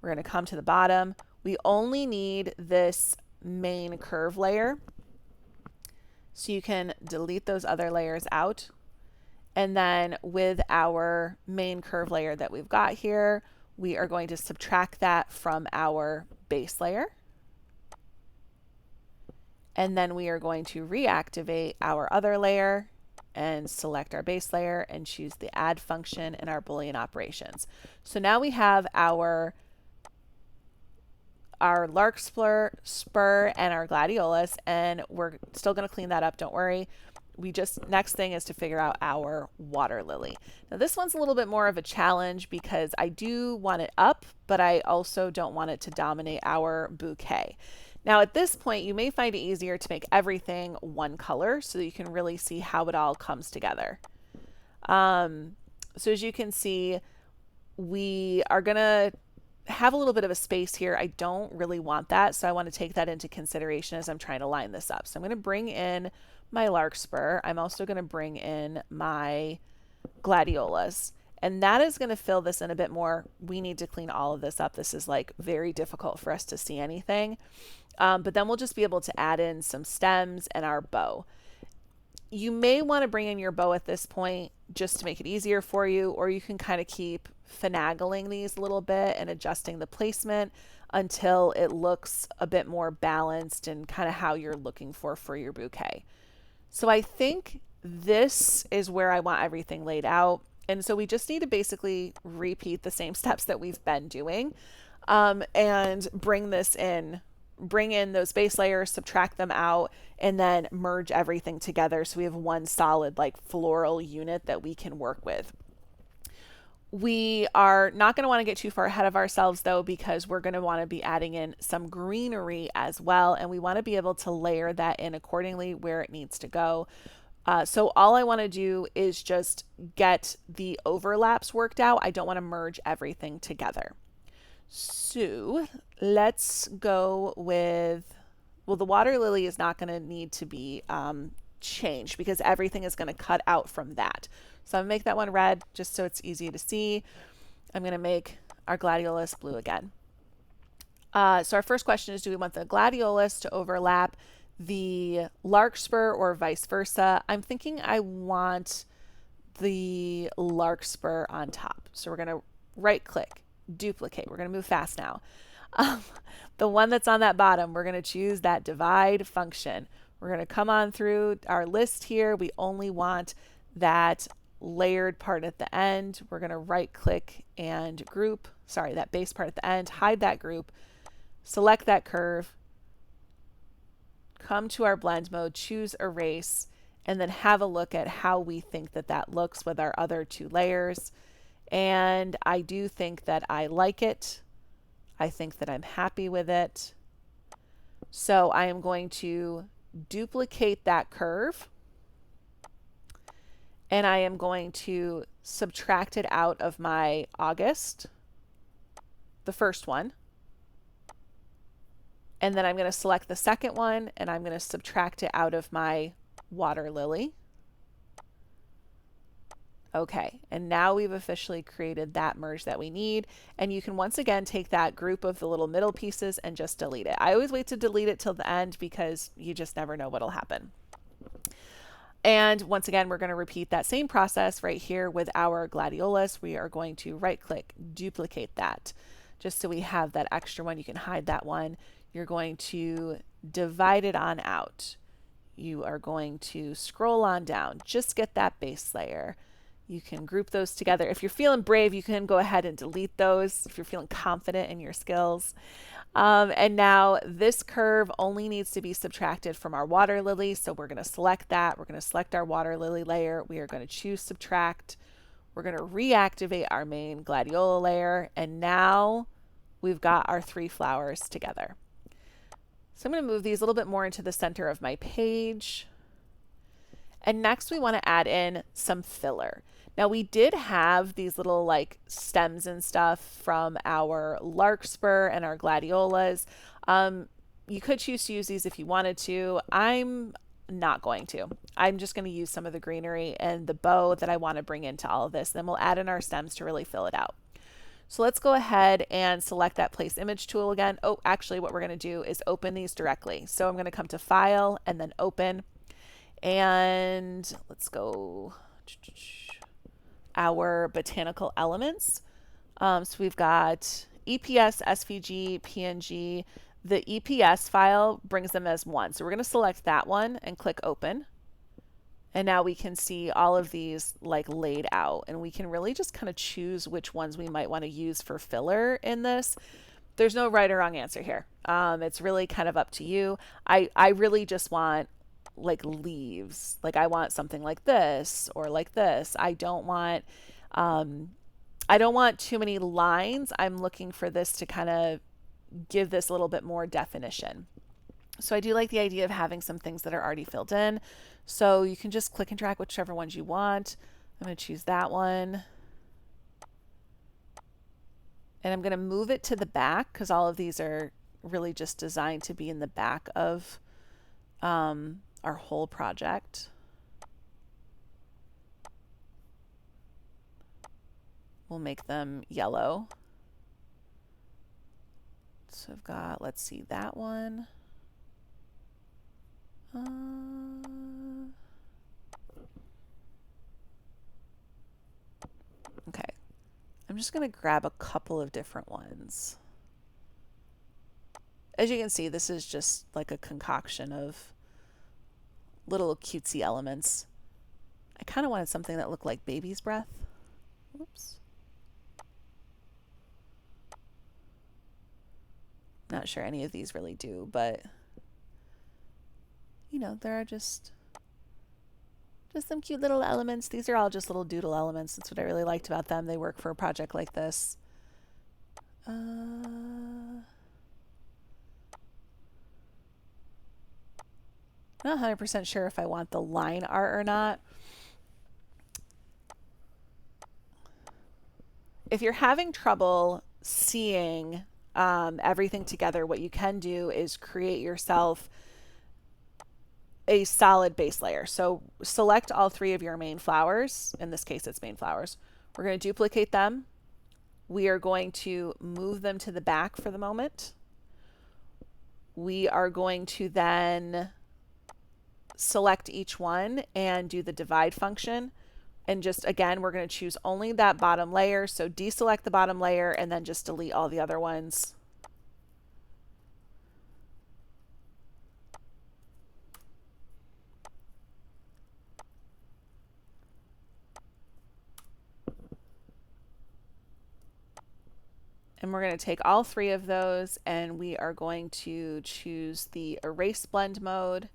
We're going to come to the bottom. We only need this main curve layer, so you can delete those other layers out. And then with our main curve layer that we've got here, we are going to subtract that from our base layer. And then we are going to reactivate our other layer and select our base layer and choose the add function in our Boolean operations. So now we have our larkspur and our gladiolus, and we're still going to clean that up, don't worry. Next thing is to figure out our water lily. Now this one's a little bit more of a challenge because I do want it up, but I also don't want it to dominate our bouquet. Now at this point, you may find it easier to make everything one color so that you can really see how it all comes together. So as you can see, we are gonna have a little bit of a space here. I don't really want that, so I want to take that into consideration as I'm trying to line this up. So I'm going to bring in my larkspur. I'm also going to bring in my gladiolus, And that is going to fill this in a bit more. We need to clean all of this up. This is like very difficult for us to see anything. But then we'll just be able to add in some stems and our bow. You may want to bring in your bow at this point just to make it easier for you, or you can kind of keep finagling these a little bit and adjusting the placement until it looks a bit more balanced and kind of how you're looking for your bouquet. So I think this is where I want everything laid out. And so we just need to basically repeat the same steps that we've been doing, and bring in those base layers, subtract them out, and then merge everything together so we have one solid like floral unit that we can work with. We are not going to want to get too far ahead of ourselves though, because we're going to want to be adding in some greenery as well, and we want to be able to layer that in accordingly where it needs to go. So all I want to do is just get the overlaps worked out. I don't want to merge everything together. So let's go with, well, the water lily is not going to need to be changed because everything is going to cut out from that. So I'm going to make that one red just so it's easy to see. I'm going to make our gladiolus blue again. So our first question is, do we want the gladiolus to overlap the larkspur or vice versa? I'm thinking I want the larkspur on top. So we're going to right click, duplicate. We're going to move fast now. The one that's on that bottom, we're going to choose that divide function. We're going to come on through our list here. We only want that layered part at the end. We're going to right click and group, sorry, that base part at the end, hide that group, select that curve, come to our blend mode, choose erase, and then have a look at how we think that that looks with our other two layers. And I do think that I like it. I think that I'm happy with it. So I am going to duplicate that curve, and I am going to subtract it out of my August, the first one. And then I'm going to select the second one, and I'm going to subtract it out of my water lily. Okay, and now we've officially created that merge that we need. And you can once again take that group of the little middle pieces and just delete it. I always wait to delete it till the end because you just never know what'll happen. And once again, we're going to repeat that same process right here with our gladiolus. We are going to right click, duplicate that, just so we have that extra one. You can hide that one. You're going to divide it on out. You are going to scroll on down, just get that base layer. You can group those together. If you're feeling brave, you can go ahead and delete those if you're feeling confident in your skills. And now this curve only needs to be subtracted from our water lily. So we're going to select that. We're going to select our water lily layer. We are going to choose subtract. We're going to reactivate our main gladiola layer. And now we've got our three flowers together. So I'm going to move these a little bit more into the center of my page. And next we want to add in some filler. Now we did have these little like stems and stuff from our larkspur and our gladiolas. You could choose to use these if you wanted to. I'm not going to. I'm just going to use some of the greenery and the bow that I want to bring into all of this. Then we'll add in our stems to really fill it out. So let's go ahead and select that place image tool again. Oh, actually what we're going to do is open these directly. So I'm going to come to file and then open. And let's go our botanical elements. So we've got EPS, SVG, PNG. The EPS file brings them as one. So we're going to select that one and click open. And now we can see all of these like laid out, and we can really just kind of choose which ones we might want to use for filler in this. There's no right or wrong answer here. It's really kind of up to you. I really just want like leaves. Like I want something like this or like this. I don't want too many lines. I'm looking for this to kind of give this a little bit more definition. So I do like the idea of having some things that are already filled in. So you can just click and drag whichever ones you want. I'm going to choose that one. And I'm going to move it to the back because all of these are really just designed to be in the back of our whole project. we'll make them yellow. So I've got, let's see, that one. Okay. I'm just going to grab a couple of different ones. As you can see, this is just like a concoction of little cutesy elements. I kind of wanted something that looked like baby's breath. Oops. Not sure any of these really do, but you know, there are just some cute little elements. These are all just little doodle elements. That's what I really liked about them. They work for a project like this. Not 100% sure if I want the line art or not. If you're having trouble seeing everything together, what you can do is create yourself a solid base layer. So select all three of your main flowers. In this case, it's main flowers. We're going to duplicate them. We are going to move them to the back for the moment. We are going to then select each one and do the divide function. And just, again, we're going to choose only that bottom layer. So deselect the bottom layer and then just delete all the other ones. And we're going to take all three of those and we are going to choose the erase blend mode.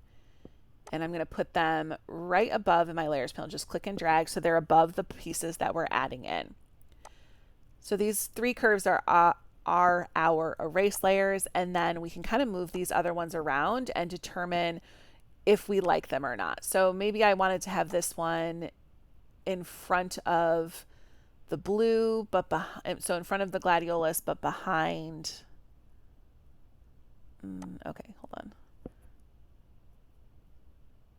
And I'm going to put them right above in my layers panel. Just click and drag so they're above the pieces that we're adding in. So these three curves are our erase layers, and then we can kind of move these other ones around and determine if we like them or not. So maybe I wanted to have this one in front of the blue, but so in front of the gladiolus, but behind. Okay, hold on.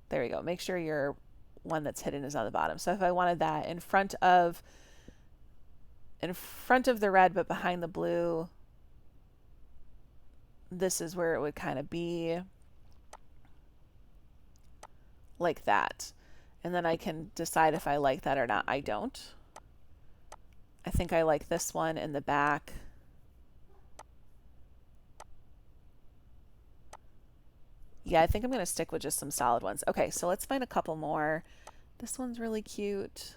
There we go. Make sure your one that's hidden is on the bottom. So if I wanted that in front of the red but behind the blue, this is where it would kind of be like that. And then I can decide if I like that or not. I don't. I think I like this one in the back. Yeah, I think I'm going to stick with just some solid ones. Okay, so let's find a couple more. This one's really cute.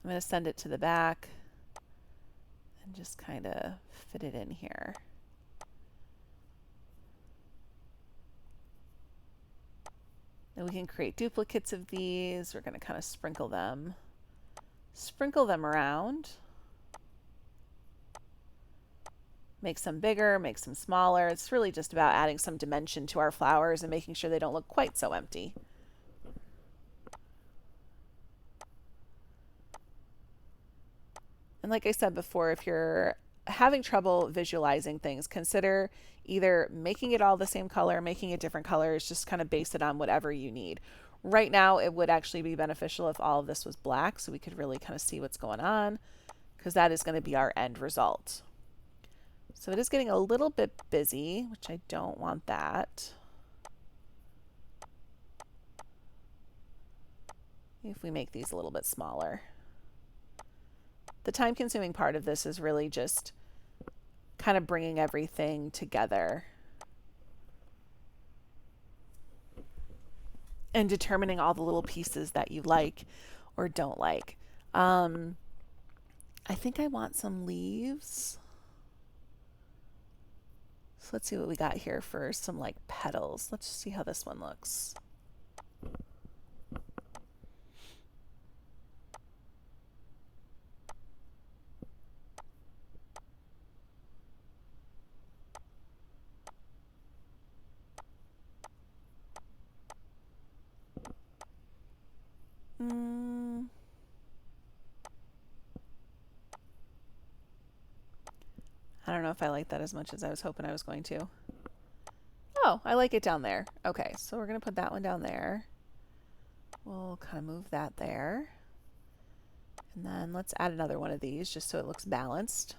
I'm going to send it to the back and just kind of fit it in here. And we can create duplicates of these. We're going to kind of sprinkle them around. Make some bigger, make some smaller. It's really just about adding some dimension to our flowers and making sure they don't look quite so empty. And like I said before, if you're having trouble visualizing things, consider either making it all the same color, making it different colors, just kind of base it on whatever you need. Right now, it would actually be beneficial if all of this was black so we could really kind of see what's going on, because that is going to be our end result. So it is getting a little bit busy, which I don't want that. If we make these a little bit smaller. The time-consuming part of this is really just kind of bringing everything together and determining all the little pieces that you like or don't like. I think I want some leaves. So let's see what we got here for some like petals. Let's see how this one looks. I don't know if I like that as much as I was hoping I was going to. Oh, I like it down there. Okay, so we're going to put that one down there. we'll kind of move that there. And then let's add another one of these just so it looks balanced.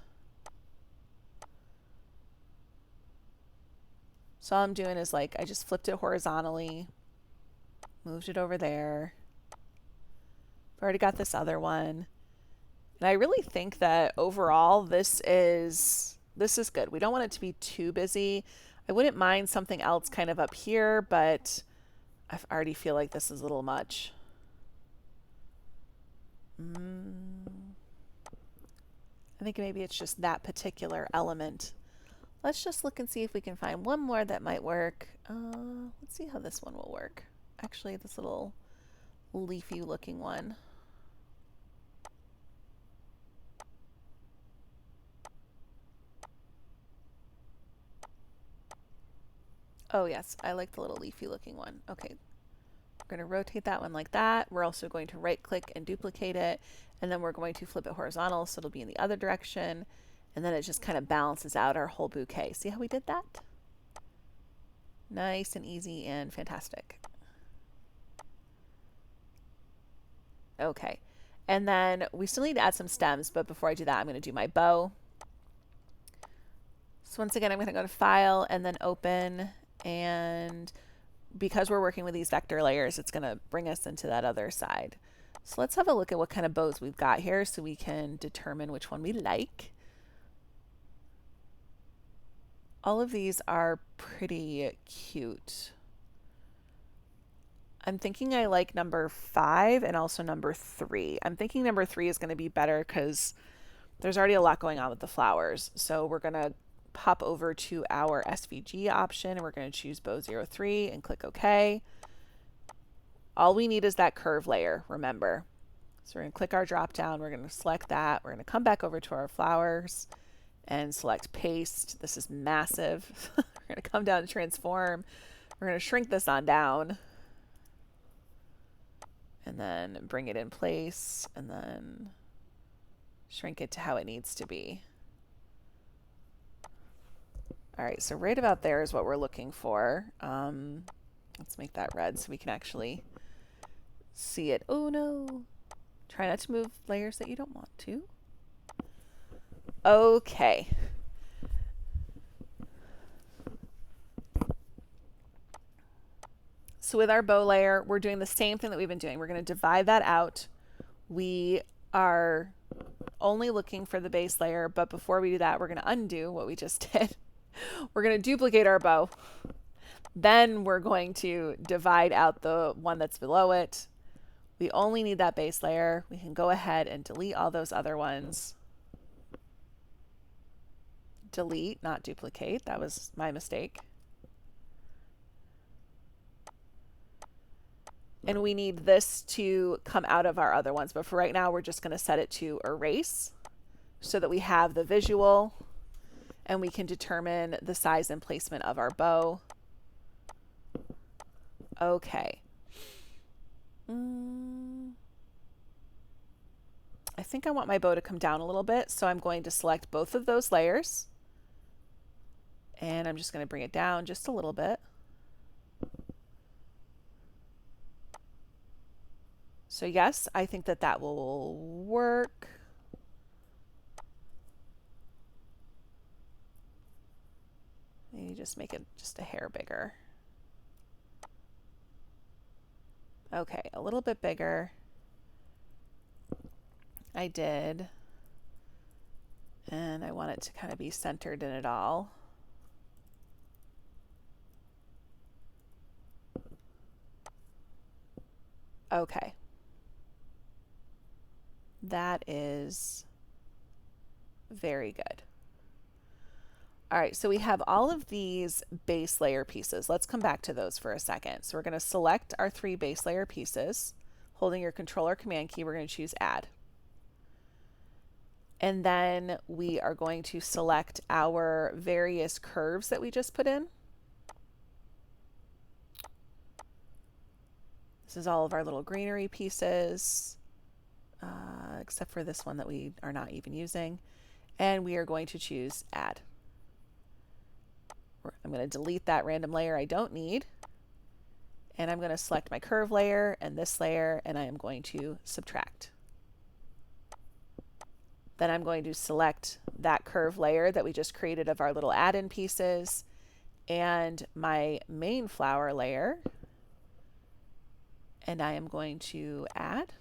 So all I'm doing is like, I just flipped it horizontally, moved it over there. I've already got this other one. And I really think that overall this is good. We don't want it to be too busy. I wouldn't mind something else kind of up here, but I already feel like this is a little much. I think maybe it's just that particular element. Let's just look and see if we can find one more that might work. Let's see how this one will work. Actually, this little leafy looking one. Oh yes, I like the little leafy looking one. Okay, we're going to rotate that one like that. We're also going to right click and duplicate it, and then we're going to flip it horizontal so it'll be in the other direction, and then it just kind of balances out our whole bouquet. See how we did that? Nice and easy and fantastic. Okay, and then we still need to add some stems, but before I do that, I'm going to do my bow. So once again, I'm going to go to File and then Open, and because we're working with these vector layers, it's going to bring us into that other side. So let's have a look at what kind of bows we've got here so we can determine which one we like. All of these are pretty cute. I'm thinking I like number 5 and also number 3. I'm thinking number 3 is going to be better because there's already a lot going on with the flowers. So we're going to pop over to our SVG option and we're going to choose bow 03 and click OK. All we need is that curve layer, remember. So we're going to click our drop down, we're going to select that, we're going to come back over to our flowers and select paste. This is massive. We're going to come down to transform. We're going to shrink this on down and then bring it in place and then shrink it to how it needs to be. All right, so right about there is what we're looking for. Let's make that red so we can actually see it. Oh no, try not to move layers that you don't want to. Okay. So with our bow layer, we're doing the same thing that we've been doing. We're going to divide that out. We are only looking for the base layer, but before we do that, we're going to undo what we just did. We're going to duplicate our bow. Then we're going to divide out the one that's below it. We only need that base layer. We can go ahead and delete all those other ones. Delete, not duplicate. That was my mistake. And we need this to come out of our other ones. But for right now, we're just going to set it to erase so that we have the visual and we can determine the size and placement of our bow. Okay. I think I want my bow to come down a little bit, so I'm going to select both of those layers. And I'm just going to bring it down just a little bit. So yes, I think that that will work. Maybe just make it just a hair bigger. Okay, a little bit bigger. I did. And I want it to kind of be centered in it all. Okay. That is very good. All right, so we have all of these base layer pieces. Let's come back to those for a second. So we're going to select our 3 base layer pieces. Holding your controller command key, we're going to choose add. And then we are going to select our various curves that we just put in. This is all of our little greenery pieces, except for this one that we are not even using. And we are going to choose add. I'm going to delete that random layer I don't need. and I'm going to select my curve layer and this layer, and I am going to subtract. Then I'm going to select that curve layer that we just created of our little add-in pieces and my main flower layer, and I am going to add,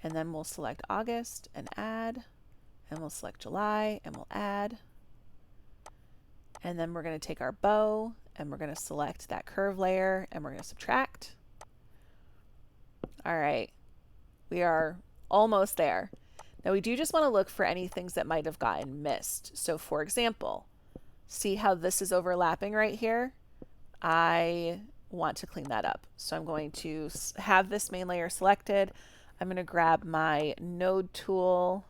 and then we'll select August and add, and we'll select July and we'll add, and then we're going to take our bow and we're going to select that curve layer and we're going to subtract. All right, we are almost there. Now we do just want to look for any things that might have gotten missed. So for example, see how this is overlapping right here? I want to clean that up. So I'm going to have this main layer selected. I'm going to grab my node tool.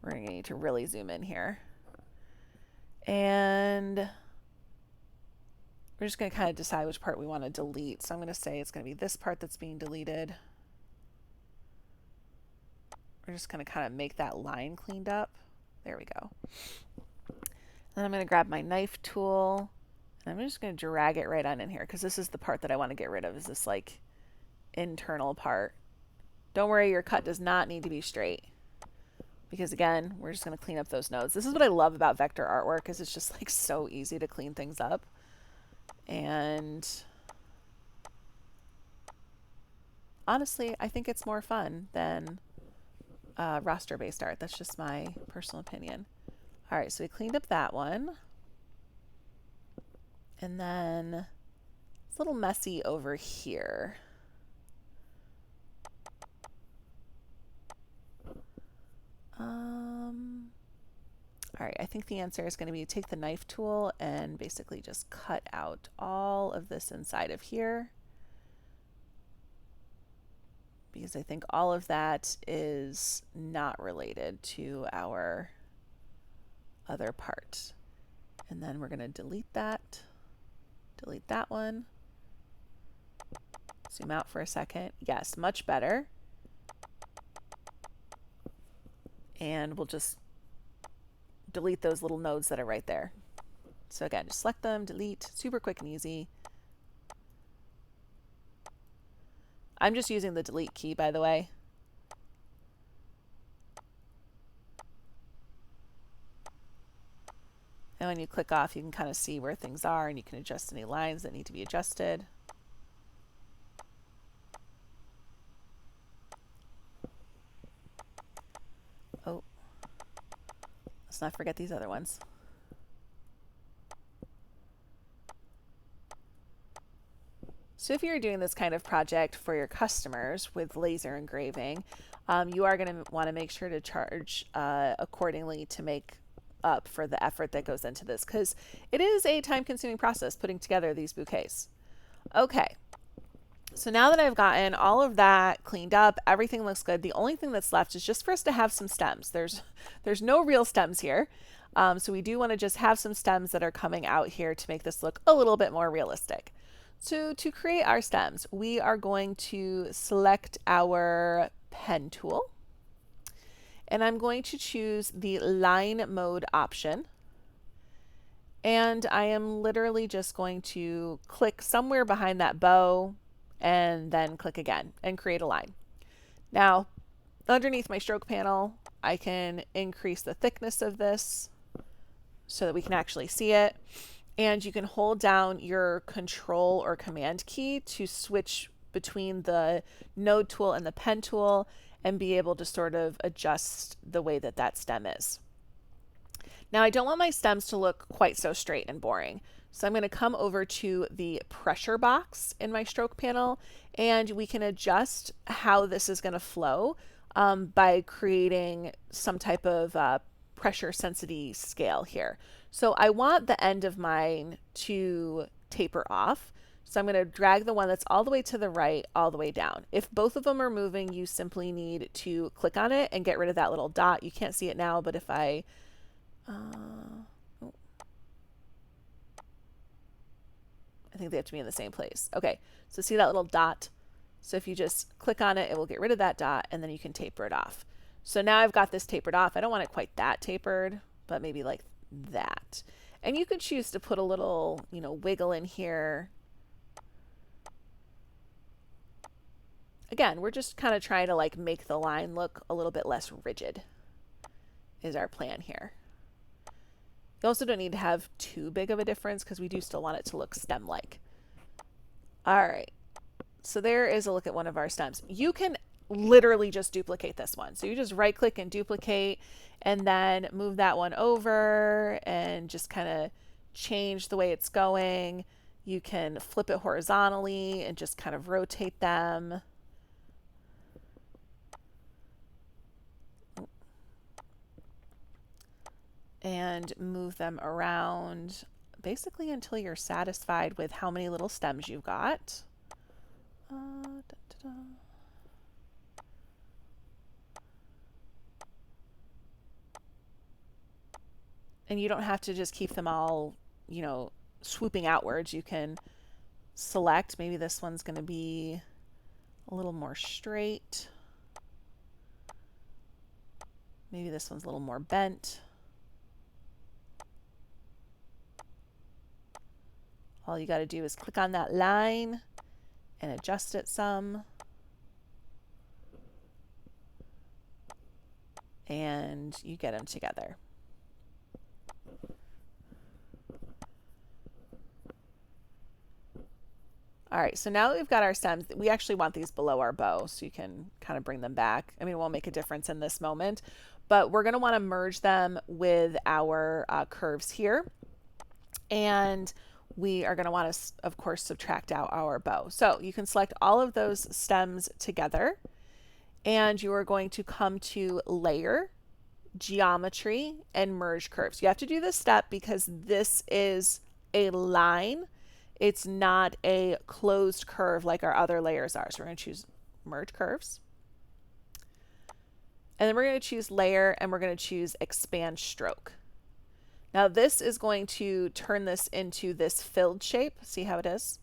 We're going to need to really zoom in here. And we're just going to kind of decide which part we want to delete. So I'm going to say it's going to be this part that's being deleted. We're just going to kind of make that line cleaned up. There we go. Then I'm going to grab my knife tool, and I'm just going to drag it right on in here because this is the part that I want to get rid of, is this like internal part. Don't worry, your cut does not need to be straight because again, we're just going to clean up those nodes. This is what I love about vector artwork, is it's just like so easy to clean things up. And honestly, I think it's more fun than roster-based art. That's just my personal opinion. All right, so we cleaned up that one. And then it's a little messy over here. All right, I think the answer is going to be take the knife tool and basically just cut out all of this inside of here, because I think all of that is not related to our other part. And then we're going to delete that one. Zoom out for a second. Yes, much better. And we'll just delete those little nodes that are right there. So again, just select them, delete, super quick and easy. I'm just using the delete key, by the way. And when you click off, you can kind of see where things are, and you can adjust any lines that need to be adjusted. Oh, let's not forget these other ones. So if you're doing this kind of project for your customers with laser engraving, you are going to want to make sure to charge accordingly to make up for the effort that goes into this, because it is a time-consuming process putting together these bouquets. Okay, so now that I've gotten all of that cleaned up, everything looks good. The only thing that's left is just for us to have some stems. There's no real stems here, so we do want to just have some stems that are coming out here to make this look a little bit more realistic. So to create our stems, we are going to select our pen tool, and I'm going to choose the line mode option. And I am literally just going to click somewhere behind that bow and then click again and create a line. Now, underneath my stroke panel, I can increase the thickness of this so that we can actually see it. And you can hold down your control or command key to switch between the node tool and the pen tool and be able to sort of adjust the way that that stem is. Now I don't want my stems to look quite so straight and boring. So I'm going to come over to the pressure box in my stroke panel, and we can adjust how this is going to flow by creating some type of pressure sensitivity scale here. So I want the end of mine to taper off. So I'm going to drag the one that's all the way to the right, all the way down. If both of them are moving, you simply need to click on it and get rid of that little dot. You can't see it now, but if I, I think they have to be in the same place. Okay, so see that little dot? So if you just click on it, it will get rid of that dot, and then you can taper it off. So now I've got this tapered off. I don't want it quite that tapered, but maybe like that. And you could choose to put a little, wiggle in here Again, we're just kind of trying to like make the line look a little bit less rigid is our plan here. You also don't need to have too big of a difference because we do still want it to look stem-like. All right, so there is a look at one of our stems. You can literally just duplicate this one. So you just right click and duplicate and then move that one over and just kind of change the way it's going. You can flip it horizontally and just kind of rotate them. And move them around basically until you're satisfied with how many little stems you've got. And you don't have to just keep them all, you know, swooping outwards. You can select, maybe this one's going to be a little more straight. Maybe this one's a little more bent. All you got to do is click on that line and adjust it some. And you get them together. All right, so now that we've got our stems, we actually want these below our bow so you can kind of bring them back. I mean, it won't make a difference in this moment, but we're going to want to merge them with our curves here. And we are going to want to, of course, subtract out our bow. So you can select all of those stems together, and you are going to come to Layer, Geometry, and Merge Curves. You have to do this step because this is a line. It's not a closed curve like our other layers are. So we're going to choose Merge Curves. And then we're going to choose Layer, and we're going to choose Expand Stroke. Now this is going to turn this into this filled shape. See how it is?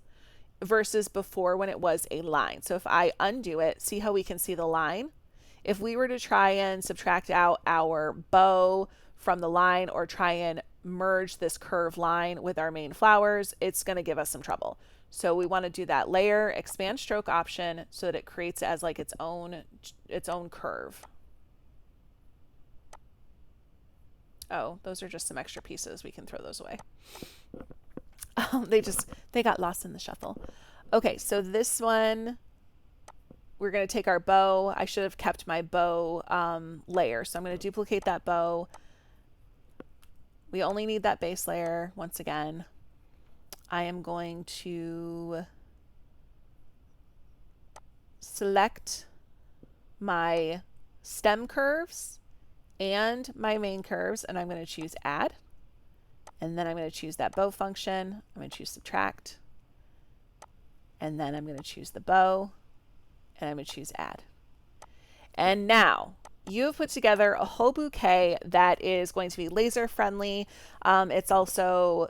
Versus before when it was a line. So if I undo it, see how we can see the line? If we were to try and subtract out our bow from the line or try and merge this curved line with our main flowers, it's going to give us some trouble. So we want to do that Layer, Expand Stroke option so that it creates as like its own curve. Oh, those are just some extra pieces. We can throw those away. They got lost in the shuffle. Okay, so this one, we're going to take our bow. I should have kept my bow layer. So I'm going to duplicate that bow. We only need that base layer once again. I am going to select my stem curves and my main curves, and I'm going to choose Add. And then I'm going to choose that bow function. I'm going to choose Subtract. And then I'm going to choose the bow, and I'm going to choose Add. And now you have put together a whole bouquet that is going to be laser friendly. It's also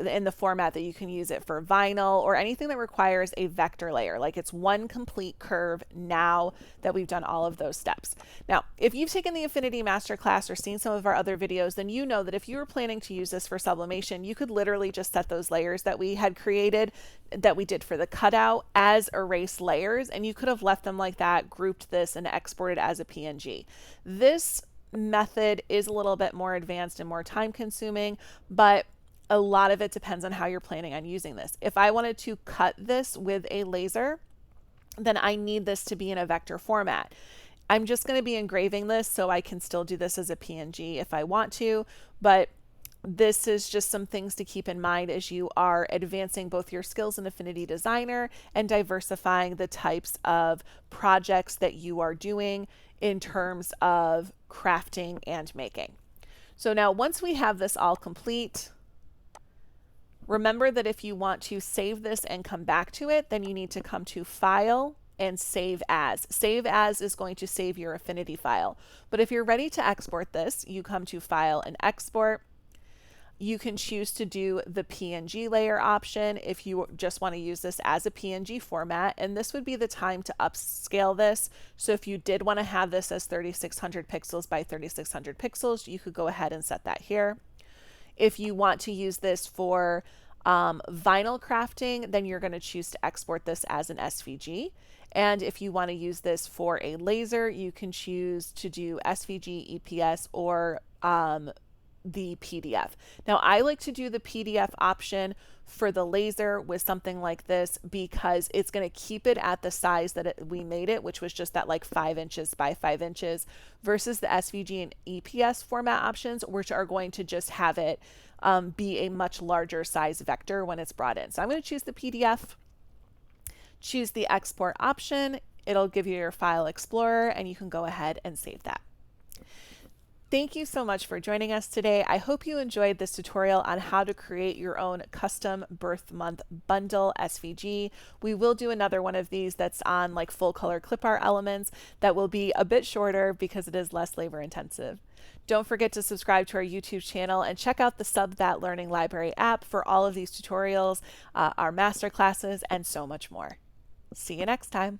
in the format that you can use it for vinyl or anything that requires a vector layer. Like it's one complete curve now that we've done all of those steps. Now, if you've taken the Affinity Masterclass or seen some of our other videos, then you know that if you were planning to use this for sublimation, you could literally just set those layers that we had created, that we did for the cutout, as erase layers, and you could have left them like that, grouped this, and exported as a PNG. This method is a little bit more advanced and more time consuming, but a lot of it depends on how you're planning on using this. If I wanted to cut this with a laser, then I need this to be in a vector format. I'm just going to be engraving this so I can still do this as a PNG if I want to, but this is just some things to keep in mind as you are advancing both your skills in Affinity Designer and diversifying the types of projects that you are doing in terms of crafting and making. So now once we have this all complete, remember that if you want to save this and come back to it, then you need to come to File and Save As. Save As is going to save your Affinity file. But if you're ready to export this, you come to File and Export. You can choose to do the PNG layer option if you just want to use this as a PNG format, and this would be the time to upscale this. So if you did want to have this as 3600 pixels by 3600 pixels, you could go ahead and set that here. If you want to use this for vinyl crafting, then you're going to choose to export this as an SVG. And if you want to use this for a laser, you can choose to do SVG, EPS, or the PDF. Now, I like to do the PDF option for the laser with something like this because it's going to keep it at the size that we made it, which was just that like 5 inches by 5 inches, versus the SVG and EPS format options, which are going to just have it be a much larger size vector when it's brought in. So I'm going to choose the PDF, choose the export option. It'll give you your file explorer, and you can go ahead and save that. Thank you so much for joining us today. I hope you enjoyed this tutorial on how to create your own custom birth month bundle SVG. We will do another one of these that's on like full color clip art elements that will be a bit shorter because it is less labor intensive. Don't forget to subscribe to our YouTube channel and check out the Sub That Learning Library app for all of these tutorials, our master classes, and so much more. See you next time.